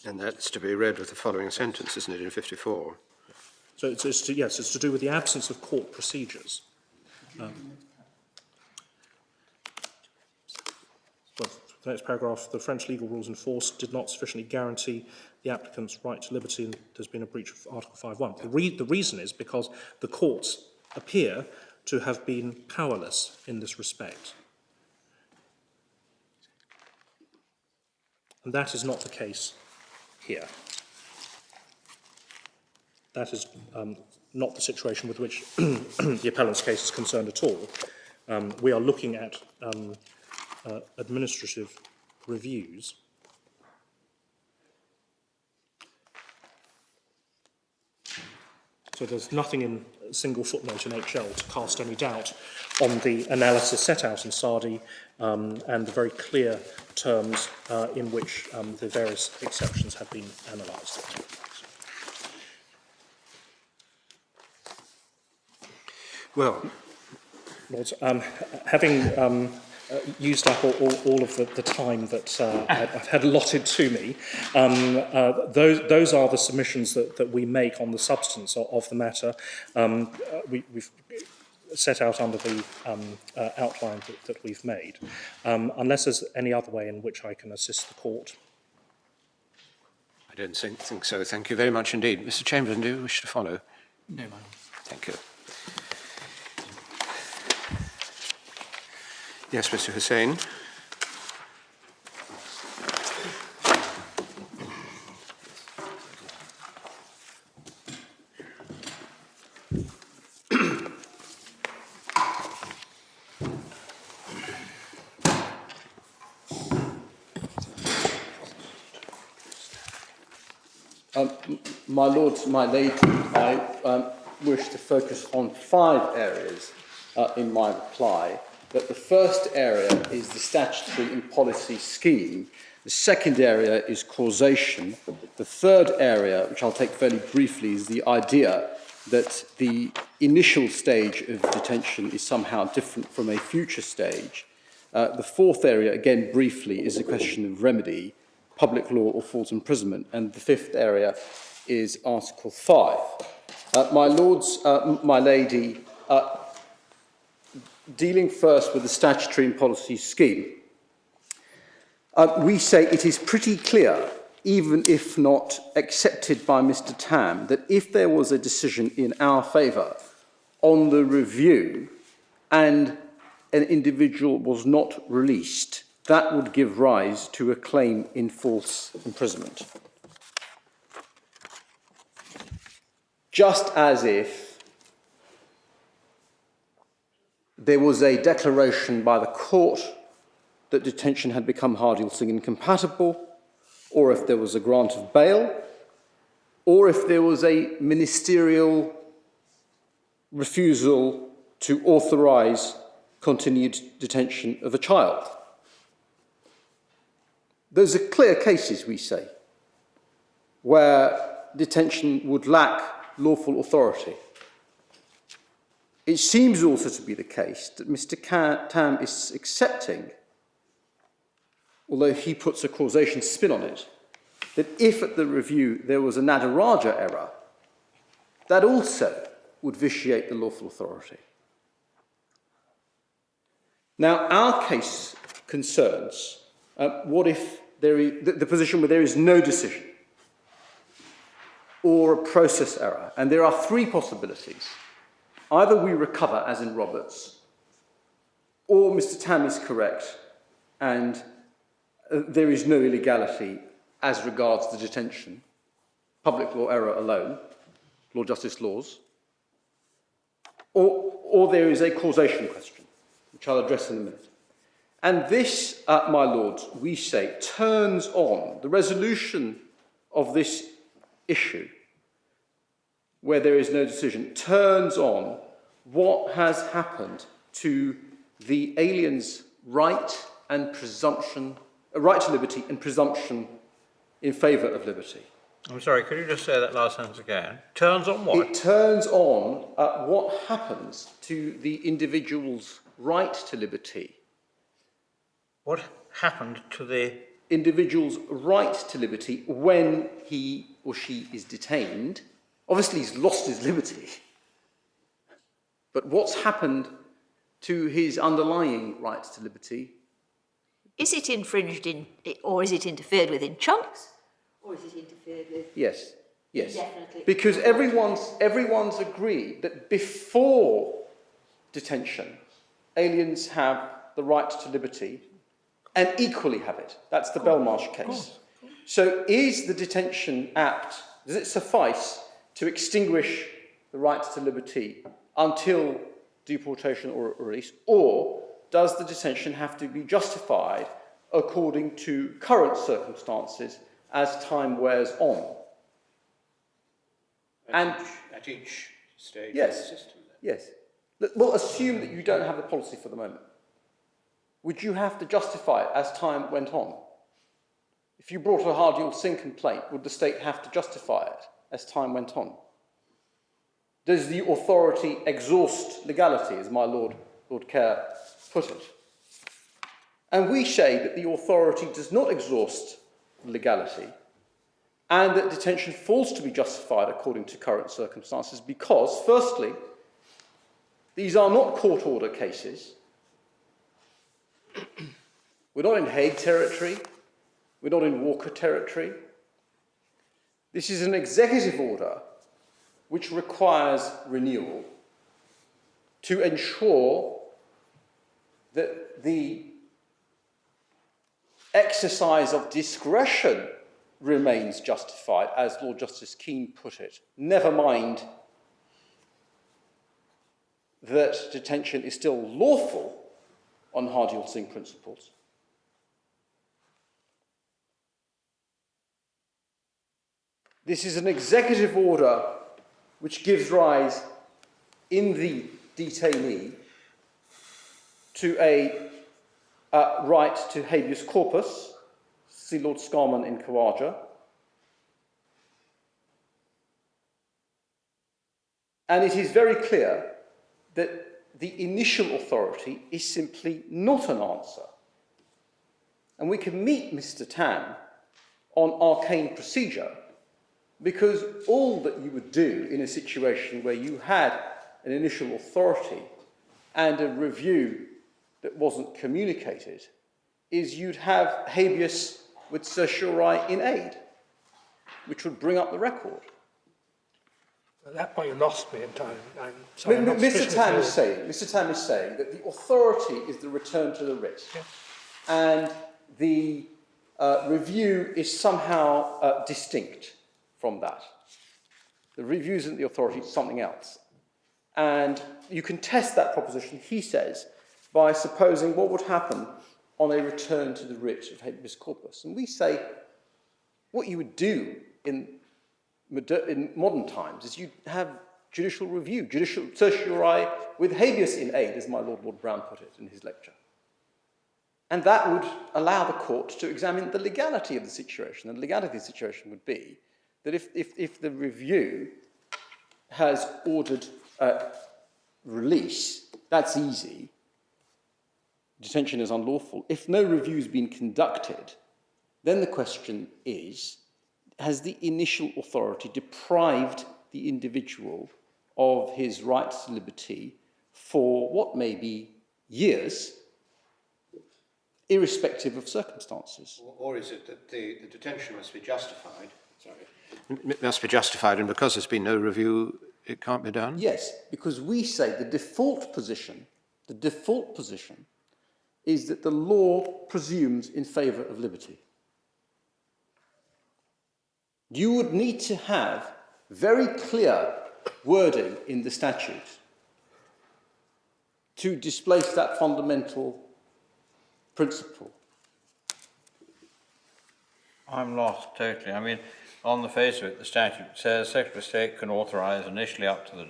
And that's to be read with the following sentence, isn't it, in 54? So it's to do with the absence of court procedures. Well, the next paragraph, the French legal rules in force did not sufficiently guarantee the applicant's right to liberty, and there's been a breach of Article 5.1. The reason is because the courts appear to have been powerless in this respect. And that is not the case here. That is not the situation with which the appellant's case is concerned at all. We are looking at administrative reviews. So there's nothing in a single footnote in HL to cast any doubt on the analysis set out in SARDI and the very clear terms in which the various exceptions have been analysed. Well, Lords, having used up all of the time that I've had allotted to me, those are the submissions that we make on the substance of the matter. We've set out under the outline that we've made. Unless there's any other way in which I can assist the court. I don't think so. Thank you very much indeed. Mr. Chamberlain, do you wish to follow? No, Madam. Thank you. Yes, Mr. Hussain. My Lords, my Lady, I wish to focus on 5 areas in my reply. But the first area is the statutory and policy scheme. The second area is causation. The third area, which I'll take fairly briefly, is the idea that the initial stage of detention is somehow different from a future stage. The fourth area, again briefly, is a question of remedy, public law or false imprisonment. And the fifth area is Article 5. My Lords, my Lady, dealing first with the statutory and policy scheme, we say it is pretty clear, even if not accepted by Mr. Tam, that if there was a decision in our favour on the review and an individual was not released, that would give rise to a claim in false imprisonment. Just as if there was a declaration by the court that detention had become Hardiel-Singh incompatible, or if there was a grant of bail, or if there was a ministerial refusal to authorise continued detention of a child. Those are clear cases, we say, where detention would lack lawful authority. It seems also to be the case that Mr. Tam is accepting, although he puts a causation spin on it, that if at the review there was a Nadaraja error, that also would vitiate the lawful authority. Now, our case concerns what if there is the position where there is no decision or a process error, and there are three possibilities. Either we recover, as in Roberts, or Mr. Tam is correct and there is no illegality as regards the detention, public law error alone, law justice laws, or there is a causation question, which I'll address in a minute. And this, my lords, we say, turns on the resolution of this issue, where there is no decision, turns on what has happened to the alien's right and presumption, right to liberty and presumption in favour of liberty. I'm sorry, could you just say that last sentence again? Turns on what? It turns on what happens to the individual's right to liberty. What happened to the individual's right to liberty when he or she is detained? Obviously, he's lost his liberty. But what's happened to his underlying right to liberty? Is it infringed in, or is it interfered with in chunks? Or is it interfered with? Yes, yes. Definitely. Because everyone's agreed that before detention, aliens have the right to liberty and equally have it. That's the Belmarsh case. So is the Detention Act, does it suffice to extinguish the right to liberty until deportation or release, or does the detention have to be justified according to current circumstances as time wears on? At each stage yes, of the system. Yes. We'll assume that you don't have the policy for the moment. Would you have to justify it as time went on? If you brought a Hardyall Singh complaint, would the state have to justify it as time went on? Does the authority exhaust legality, as my Lord Kerr put it? And we say that the authority does not exhaust legality and that detention falls to be justified according to current circumstances because, firstly, these are not court order cases. We're not in Hague territory. We're not in Walker territory. This is an executive order which requires renewal to ensure that the exercise of discretion remains justified, as Lord Justice Keane put it. Never mind that detention is still lawful on Hardyall Singh principles. This is an executive order which gives rise in the detainee to a right to habeas corpus, see Lord Scarman in Khawaja, and it is very clear that the initial authority is simply not an answer. And we can meet Mr. Tam on arcane procedure because all that you would do in a situation where you had an initial authority and a review that wasn't communicated is you'd have habeas with certiorari in aid, which would bring up the record. At that point, you lost me entirely. I'm sorry, Mr. Tam is saying that the authority is the return to the writ, and the review is somehow distinct from that. The review isn't the authority, it's something else. And you can test that proposition, he says, by supposing what would happen on a return to the writ of habeas corpus. And we say what you would do in in modern times is you have judicial review, judicial certiorari with habeas in aid, as my Lord Brown put it in his lecture. And that would allow the court to examine the legality of the situation. And the legality of the situation would be that if the review has ordered release, that's easy. Detention is unlawful. If no review has been conducted, then the question is, has the initial authority deprived the individual of his right to liberty for what may be years, irrespective of circumstances? Or is it that the detention must be justified? It must be justified, and because there's been no review, it can't be done? Yes, because we say the default position is that the law presumes in favour of liberty. You would need to have very clear wording in the statute to displace that fundamental principle. I'm lost totally. I mean, on the face of it, the statute says Secretary of State can authorise initially up to the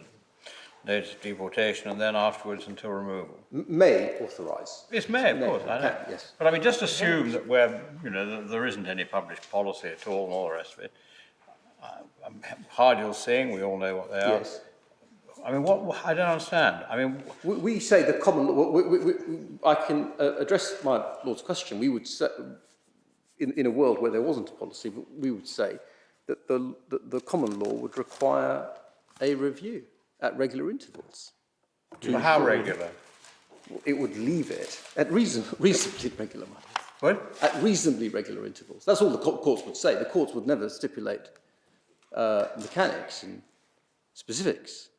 notice of deportation and then afterwards until removal. May authorise. Yes, may, of course, I know. Yes. But I mean, just assume that there isn't any published policy at all and all the rest of it. Hardial Singh, we all know what they are. Yes. I mean, I don't understand. I mean, We say the common law. I can address my Lord's question. We would say, in a world where there wasn't a policy, but we would say that the common law would require a review at regular intervals. how regular? It would leave it at reasonably regular, What? at reasonably regular intervals. That's all the courts would say. The courts would never stipulate mechanics and specifics.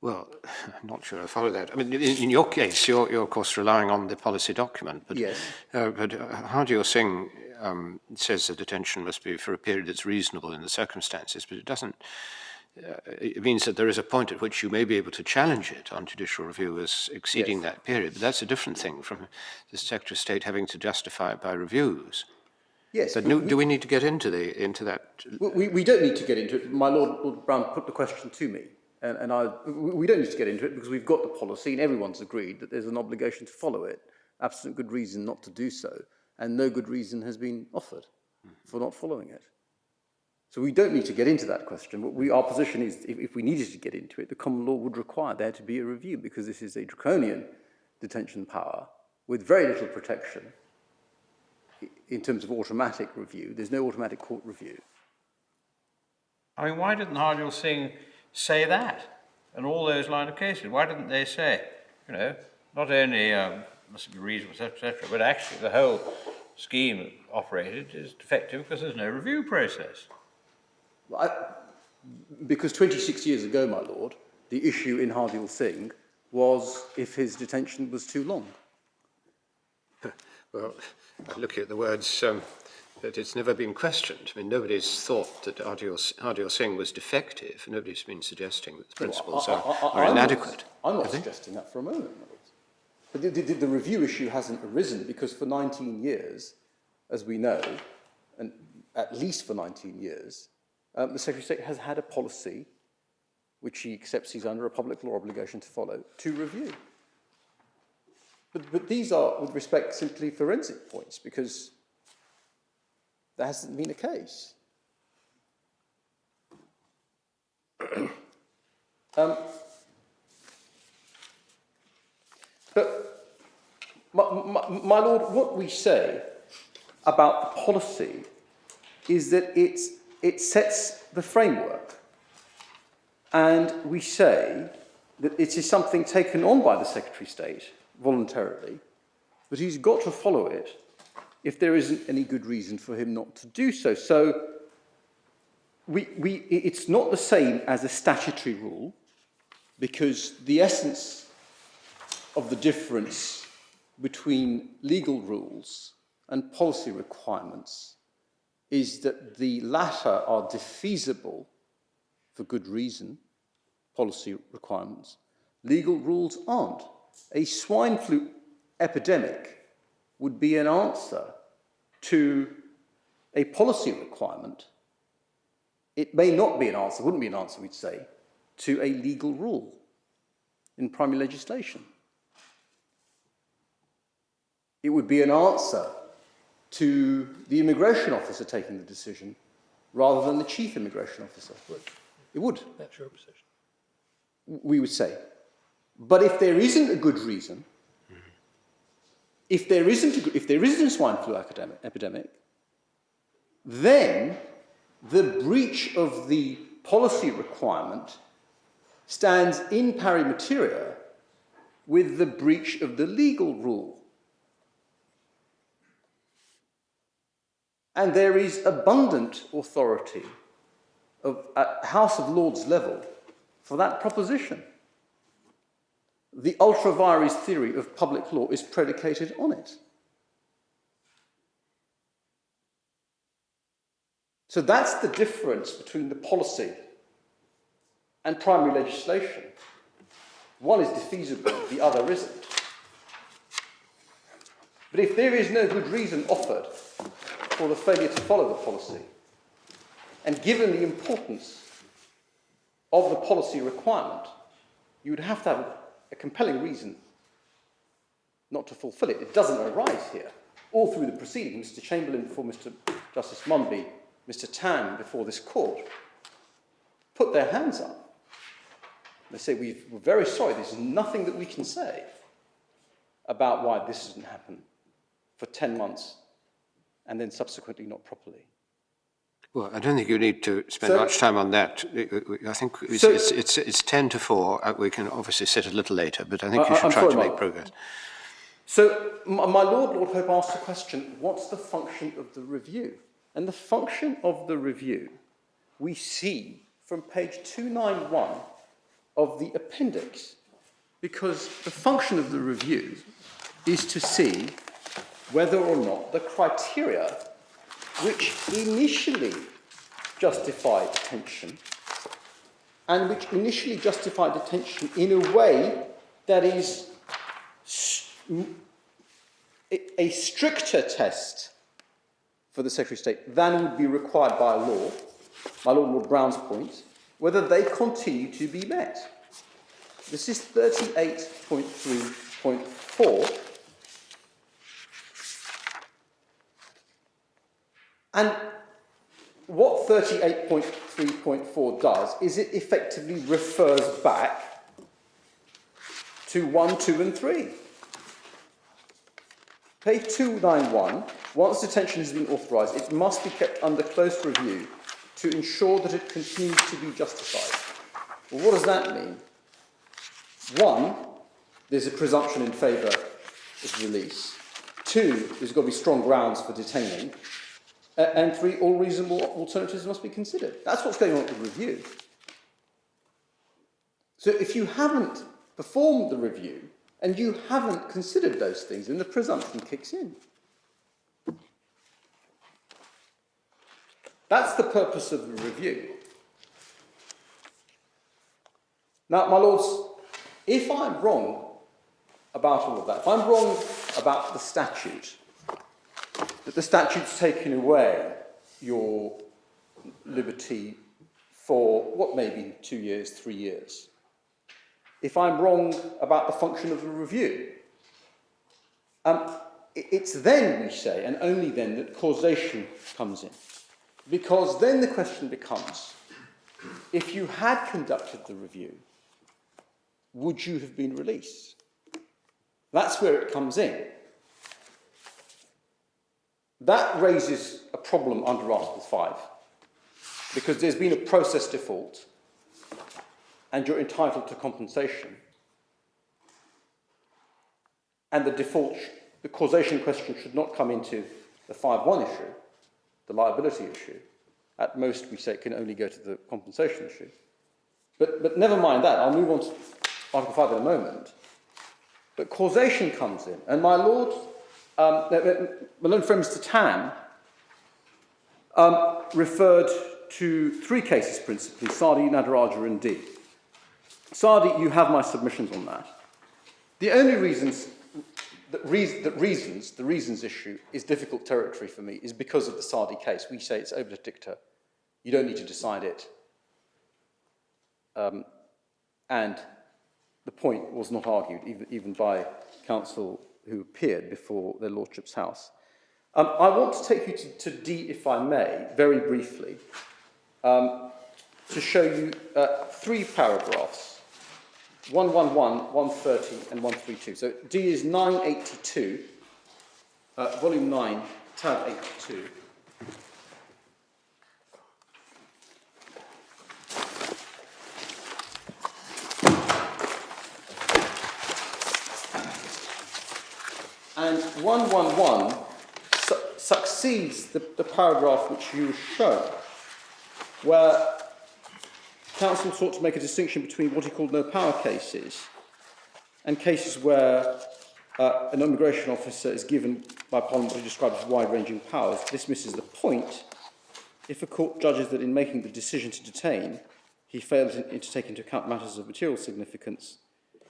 Well, I'm not sure I follow that. I mean, in your case, you're of course relying on the policy document, but, Yes. But Hardial Singh says the detention must be for a period that's reasonable in the circumstances, but it doesn't. It means that there is a point at which you may be able to challenge it on judicial review as exceeding that period, but that's a different thing from the Secretary of State having to justify it by reviews. Yes. But do we need to get into that? We don't need to get into it. My Lord Brown put the question to me, and we don't need to get into it because we've got the policy and everyone's agreed that there's an obligation to follow it. Absolute good reason not to do so, and no good reason has been offered for not following it. So we don't need to get into that question, but our position is if we needed to get into it, the common law would require there to be a review because this is a draconian detention power with very little protection in terms of automatic review. There's no automatic court review. I mean, why didn't Hardial Singh say that in all those line of cases? Why didn't they say, not only must it be reasonable, etc., but actually the whole scheme that operated is defective because there's no review process? Because 26 years ago, my lord, the issue in Hardial Singh was if his detention was too long. Well, looking at the words, that it's never been questioned. I mean, nobody's thought that Hardial Singh was defective. Nobody's been suggesting that the principles are inadequate. I'm not suggesting that for a moment, my lord. But the review issue hasn't arisen because for 19 years, as we know, and at least for 19 years, the Secretary of State has had a policy, which he accepts he's under a public law obligation to follow, to review. But these are, with respect, simply forensic points, because there hasn't been a case. But, my lord, what we say about the policy is that it sets the framework. And we say that it is something taken on by the Secretary of State voluntarily, but he's got to follow it if there isn't any good reason for him not to do so. So it's not the same as a statutory rule, because the essence of the difference between legal rules and policy requirements is that the latter are defeasible for good reason, policy requirements. Legal rules aren't. A swine flu epidemic would be an answer to a policy requirement it may not be an answer, wouldn't be an answer, we'd say, to a legal rule in primary legislation. It would be an answer to the immigration officer taking the decision rather than the chief immigration officer. It would. That's your position. We would say. But if there isn't a good reason, if there isn't a swine flu epidemic, then the breach of the policy requirement stands in pari materia with the breach of the legal rule. And there is abundant authority at House of Lords level for that proposition. The ultra vires theory of public law is predicated on it. So that's the difference between the policy and primary legislation. One is defeasible, the other isn't. But if there is no good reason offered for the failure to follow the policy, and given the importance of the policy requirement, you would have to have a compelling reason not to fulfil it. It doesn't arise here. All through the proceedings, Mr. Chamberlain before Mr. Justice Mumby, Mr. Tan before this court, put their hands up. They say, we're very sorry, there's nothing that we can say about why this doesn't happen for 10 months and then subsequently not properly. Well, I don't think you need to spend much time on that. I think it's 10 to 4. We can obviously sit a little later, but I think you should try to make progress. So, my Lord Hope asked the question, what's the function of the review? And the function of the review we see from page 291 of the appendix, because the function of the review is to see whether or not the criteria which initially justified detention and which initially justified detention in a way that is a stricter test for the Secretary of State than would be required by law, my Lord Brown's point, whether they continue to be met. This is 38.3.4. And what 38.3.4 does is it effectively refers back to 1, 2 and 3. Page 291, once detention has been authorised, it must be kept under close review to ensure that it continues to be justified. Well, what does that mean? 1, there's a presumption in favour of release. 2, there's got to be strong grounds for detaining. And 3, all reasonable alternatives must be considered. That's what's going on at the review. So if you haven't performed the review and you haven't considered those things, then the presumption kicks in. That's the purpose of the review. Now, my lords, if I'm wrong about all of that, if I'm wrong about the statute, that the statute's taken away your liberty for what may be 2 years, 3 years. If I'm wrong about the function of the review, it's then, we say, and only then, that causation comes in. Because then the question becomes, if you had conducted the review, would you have been released? That's where it comes in. That raises a problem under Article 5, because there's been a process default and you're entitled to compensation. And the default, the causation question should not come into the 5.1 issue, the liability issue. At most, we say it can only go to the compensation issue. But never mind that, I'll move on to Article 5 in a moment. But causation comes in, and my Lord, my learned friend Mr. Tan referred to 3 cases principally, Sadi, Nadaraja and D. Sadi, you have my submissions on that. The only reasons, the reasons issue is difficult territory for me is because of the Sadi case. We say it's obiter dicta you don't need to decide it. And the point was not argued, even by counsel who appeared before their lordship's house. I want to take you to D, if I may, very briefly, to show you 3 paragraphs, 111, 130 and 132. So D is 982, volume 9, tab 82. And 111 succeeds the paragraph which you show, where counsel sought to make a distinction between what he called no power cases and cases where an immigration officer is given by Parliament what he described as wide-ranging powers. This misses the point. If a court judges that in making the decision to detain, he failed to take into account matters of material significance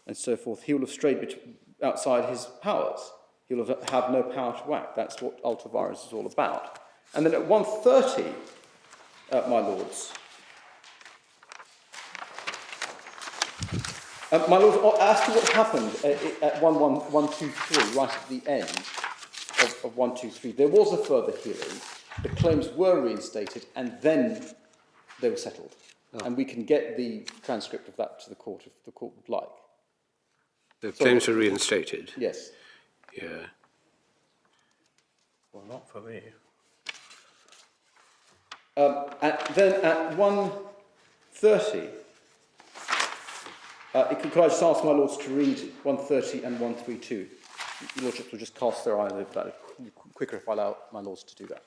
and so forth, he will have strayed outside his powers. He will have no power to act. That's what ultravirus is all about. And then at 130, my lords, as to what happened at 123, right at the end of 123, there was a further hearing. The claims were reinstated, and then they were settled. Oh. And we can get the transcript of that to the court if the court would like. The claims were reinstated? Yes. Yeah. Well, not for me. Then at 130, could I just ask my lords to read 130 and 132? Your lordships will just cast their eye over that. It would be quicker if I allow my lords to do that.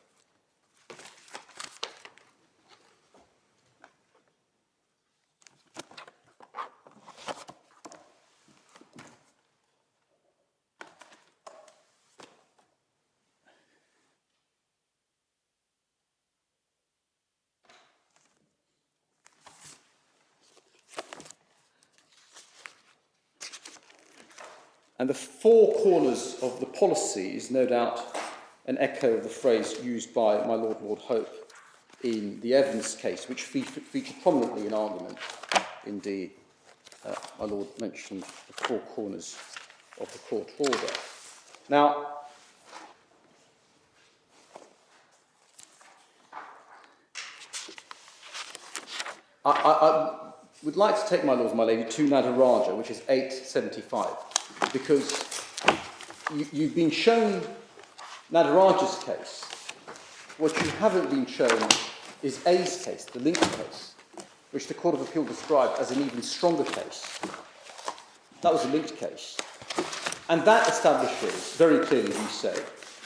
And the 4 corners of the policy is no doubt an echo of the phrase used by my Lord Hope in the Evans case, which featured prominently in argument. Indeed, my Lord mentioned the 4 corners of the court order. Now, I would like to take my lords, my lady, to Nadaraja, which is 875. Because you've been shown Nadaraja's case. What you haven't been shown is A's case, the linked case, which the Court of Appeal described as an even stronger case. That was a linked case. And that establishes, very clearly we say,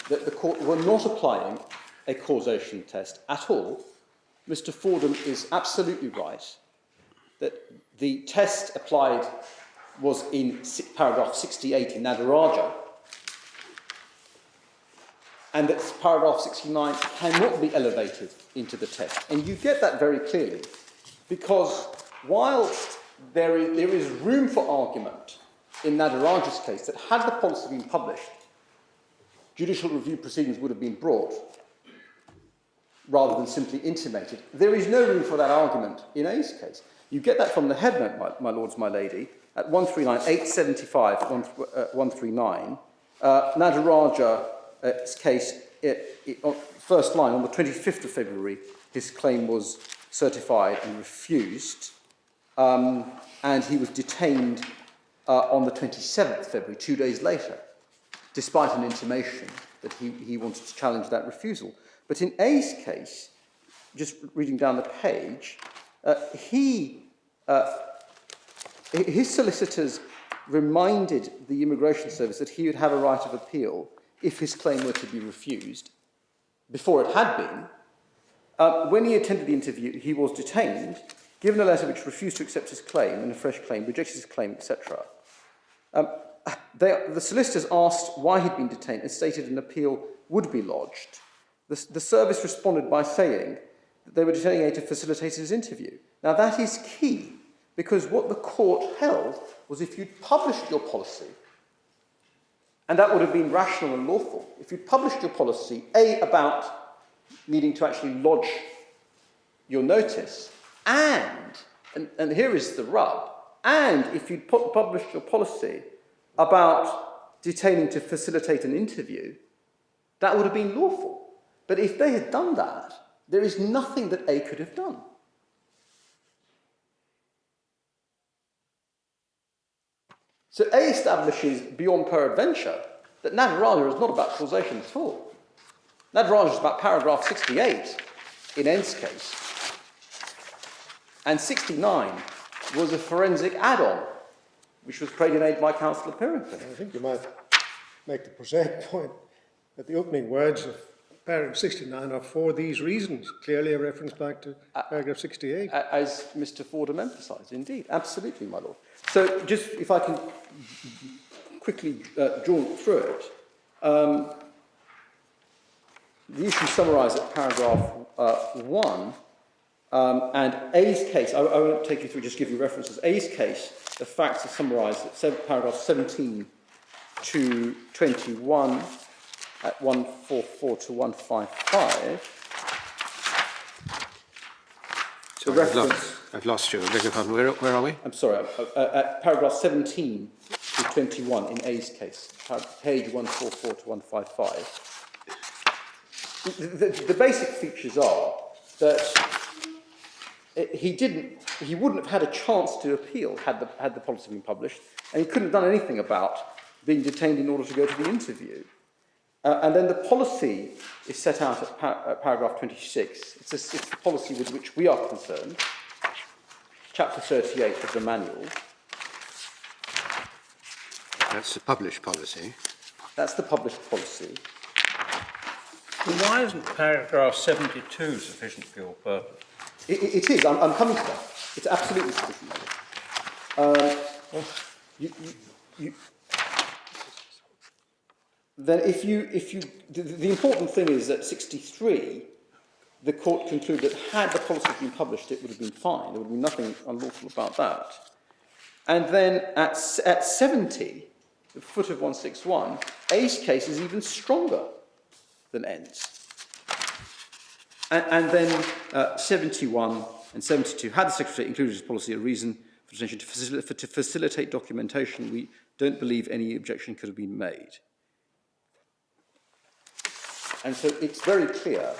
that the court were not applying a causation test at all. Mr. Fordham is absolutely right that the test applied was in paragraph 68 in Nadaraja, and that paragraph 69 cannot be elevated into the test. And you get that very clearly, because whilst there is room for argument in Nadaraja's case that had the policy been published, judicial review proceedings would have been brought rather than simply intimated. There is no room for that argument in A's case. You get that from the headnote, my lords, my lady, at 139, 875, 139, Nadaraja's case, first line, on the 25th of February, his claim was certified and refused, and he was detained on the 27th of February, 2 days later, despite an intimation that he wanted to challenge that refusal. But in A's case, just reading down the page, his solicitors reminded the Immigration Service that he would have a right of appeal if his claim were to be refused, before it had been. When he attended the interview, he was detained, given a letter which refused to accept his claim, and a fresh claim, rejected his claim, etc. The solicitors asked why he'd been detained and stated an appeal would be lodged. The service responded by saying that they were detaining A to facilitate his interview. Now that is key, because what the court held was if you'd published your policy, and that would have been rational and lawful, if you'd published your policy, A, about needing to actually lodge your notice, and here is the rub, and if you'd published your policy about detaining to facilitate an interview, that would have been lawful. But if they had done that, there is nothing that A could have done. So A establishes beyond peradventure that Nataraja is not about causation at all. Nataraja is about paragraph 68 in N's case. And 69 was a forensic add-on, which was pralinated by Councillor Pyrrington. I think you might make the prosaic point that the opening words of paragraph 69 are for these reasons, clearly a reference back to paragraph 68. As Mr. Fordham emphasised, indeed, absolutely, my lord. So just if I can quickly jaunt through it, the issue summarised at paragraph 1, and A's case, I won't take you through, just give you references. A's case, the facts are summarised at paragraph 17 to 21, at 144 to 155. So I've lost you. I beg your pardon. Where are we? I'm sorry, at paragraph 17 to 21 in A's case, page 144 to 155. The basic features are that he wouldn't have had a chance to appeal had the policy been published, and he couldn't have done anything about being detained in order to go to the interview. And then the policy is set out at paragraph 26. It's the policy with which we are concerned, chapter 38 of the manual. That's the published policy. That's the published policy. Well, why isn't paragraph 72 sufficient for your purpose? It is. I'm coming to that. It's absolutely sufficient. Then the important thing is that 63, the court concluded that had the policy been published, it would have been fine. There would be nothing unlawful about that. And then at 70, the foot of 161, A's case is even stronger than N's. And then 71 and 72, had the Secretary included his policy a reason for detention to facilitate documentation, we don't believe any objection could have been made. And so it's very clear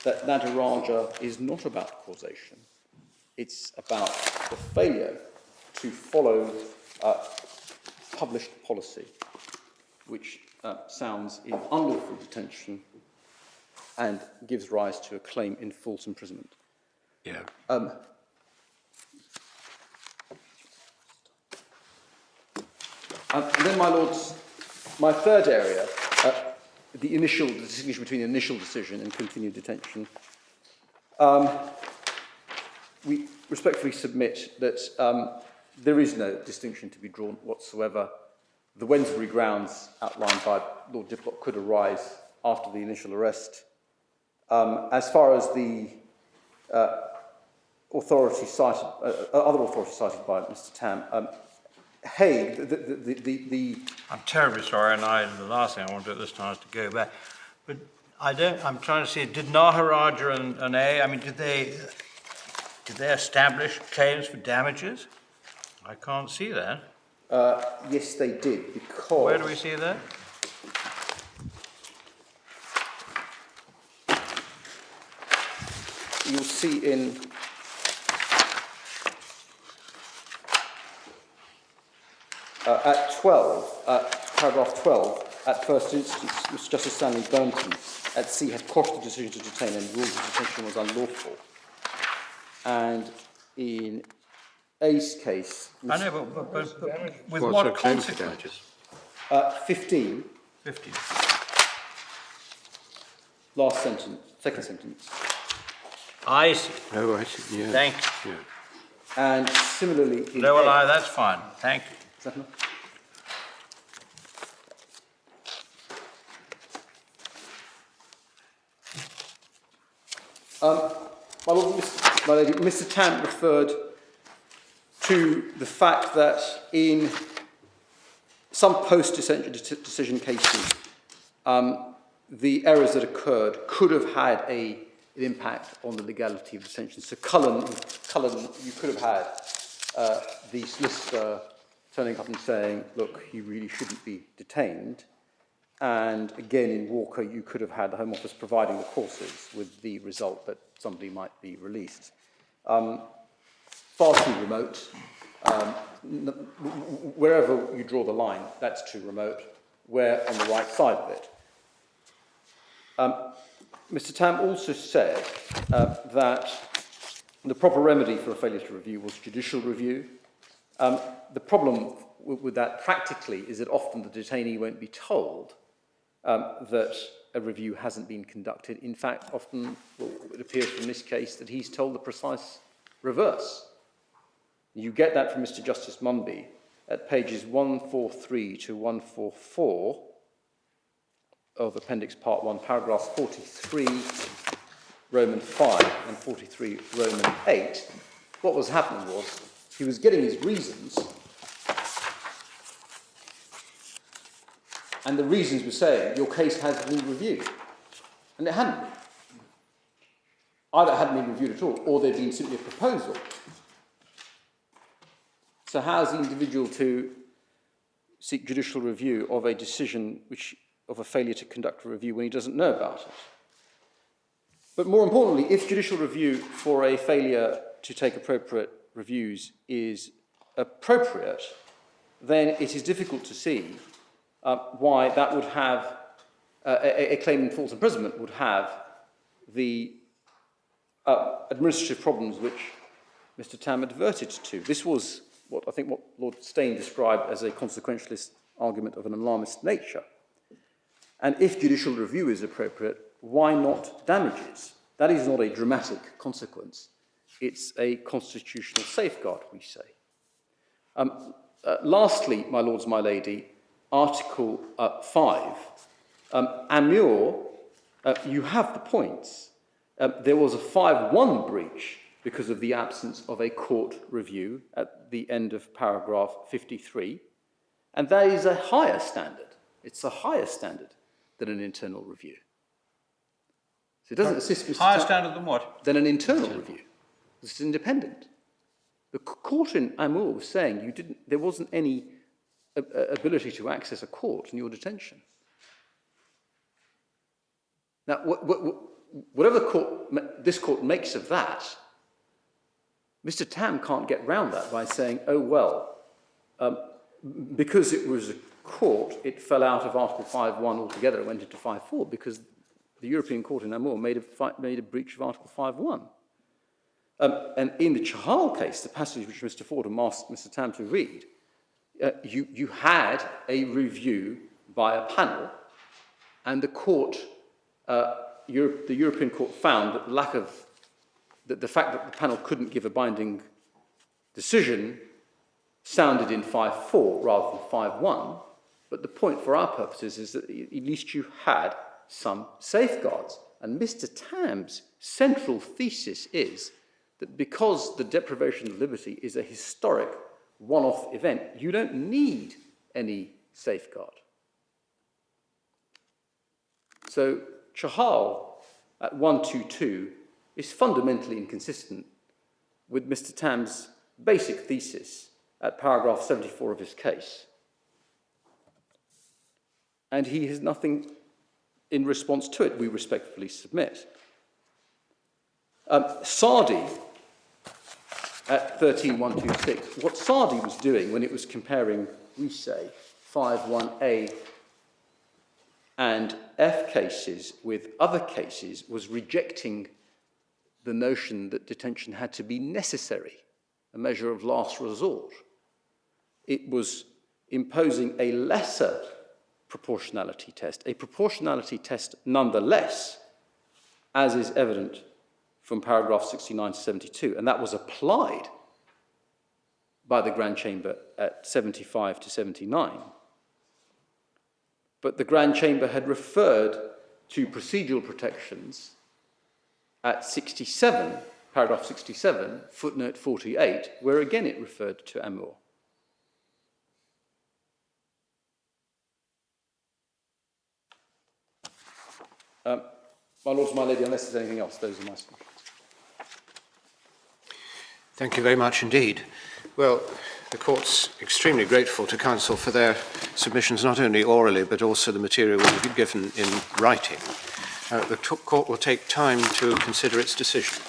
that Nataraja is not about causation. It's about the failure to follow published policy, which sounds in unlawful detention and gives rise to a claim in false imprisonment. Yeah. And then, my lords, my third area, the distinction between initial decision and continued detention. We respectfully submit that there is no distinction to be drawn whatsoever. The Wednesbury grounds outlined by Lord Diplock could arise after the initial arrest. As far as the other authority cited by Mr. Tam, Haig, I'm terribly sorry, and the last thing I want to do at this time is to go back. But I'm trying to see, did Nataraja and A, I mean, did they establish claims for damages? I can't see that. yes, they did, because... Where do we see that? You'll see in at 12, paragraph 12, at first instance, Mr. Justice Stanley Burnton at C had quashed the decision to detain and ruled the detention was unlawful. And in A's case... I know, but with what consequences? 15. 15. Last sentence, second sentence. I see. Oh, I see. Yeah. Thank you. Yeah. And similarly in No, well, A, that's fine. Thank you. is that enough? My Lord, my Lady, Mr. Tam referred to the fact that in some post-decision cases, the errors that occurred could have had a an impact on the legality of detention. So Cullen, you could have had the solicitor turning up and saying, look, he really shouldn't be detained. And again, in Walker, you could have had the Home Office providing the courses with the result that somebody might be released. Far too remote. Wherever you draw the line, that's too remote. We're on the right side of it. Mr. Tam also said that the proper remedy for a failure to review was judicial review. The problem with that practically is that often the detainee won't be told that a review hasn't been conducted. In fact, often it appears from this case that he's told the precise reverse. You get that from Mr. Justice Mumby at pages 143 to 144 of Appendix Part 1, paragraphs 43, Roman 5, and 43, Roman 8. What was happening was he was getting his reasons, and the reasons were saying, your case has been reviewed. And it hadn't been. Either it hadn't been reviewed at all, or there'd been simply a proposal. So how is the individual to seek judicial review of a decision of a failure to conduct a review when he doesn't know about it? But more importantly, if judicial review for a failure to take appropriate reviews is appropriate, then it is difficult to see why that would have, a claim in false imprisonment would have the administrative problems which Mr. Tam adverted to. This was what Lord Steyn described as a consequentialist argument of an alarmist nature. And if judicial review is appropriate, why not damages? That is not a dramatic consequence. It's a constitutional safeguard, we say. Lastly, my lords, my lady, Article 5. Amur, you have the points. There was a 5-1 breach because of the absence of a court review at the end of paragraph 53, and that is a higher standard. It's a higher standard than an internal review. So it doesn't assist Mr. Higher standard than what? Than an internal review. It's independent. The court in Amur was saying there wasn't any ability to access a court in your detention. Now, whatever this court makes of that, Mr. Tam can't get round that by saying, oh, well, because it was a court, it fell out of Article 5.1 altogether, it went into 5.4, because the European Court in Amur made a breach of Article 5.1. And in the Chahal case, the passage which Mr. Fordham asked Mr. Tam to read, you had a review by a panel, and the court, the European Court found that the fact that the panel couldn't give a binding decision sounded in 5.4 rather than 5.1, but the point for our purposes is that at least you had some safeguards. And Mr. Tam's central thesis is that because the deprivation of liberty is a historic one-off event, you don't need any safeguard. So Chahal at 122 is fundamentally inconsistent with Mr. Tam's basic thesis at paragraph 74 of his case. And he has nothing in response to it, we respectfully submit. Sardi at 13126, what Sardi was doing when it was comparing, we say, 5.1a and F cases with other cases was rejecting the notion that detention had to be necessary, a measure of last resort. It was imposing a lesser proportionality test, a proportionality test nonetheless, as is evident from paragraph 69 to 72, and that was applied by the Grand Chamber at 75 to 79. But the Grand Chamber had referred to procedural protections at 67, paragraph 67, footnote 48, where again it referred to Amur. My Lords, my Lady, unless there's anything else, those are my submissions. Thank you very much indeed. Well, the Court's extremely grateful to Counsel for their submissions, not only orally, but also the material we've been given in writing. The Court will take time to consider its decision.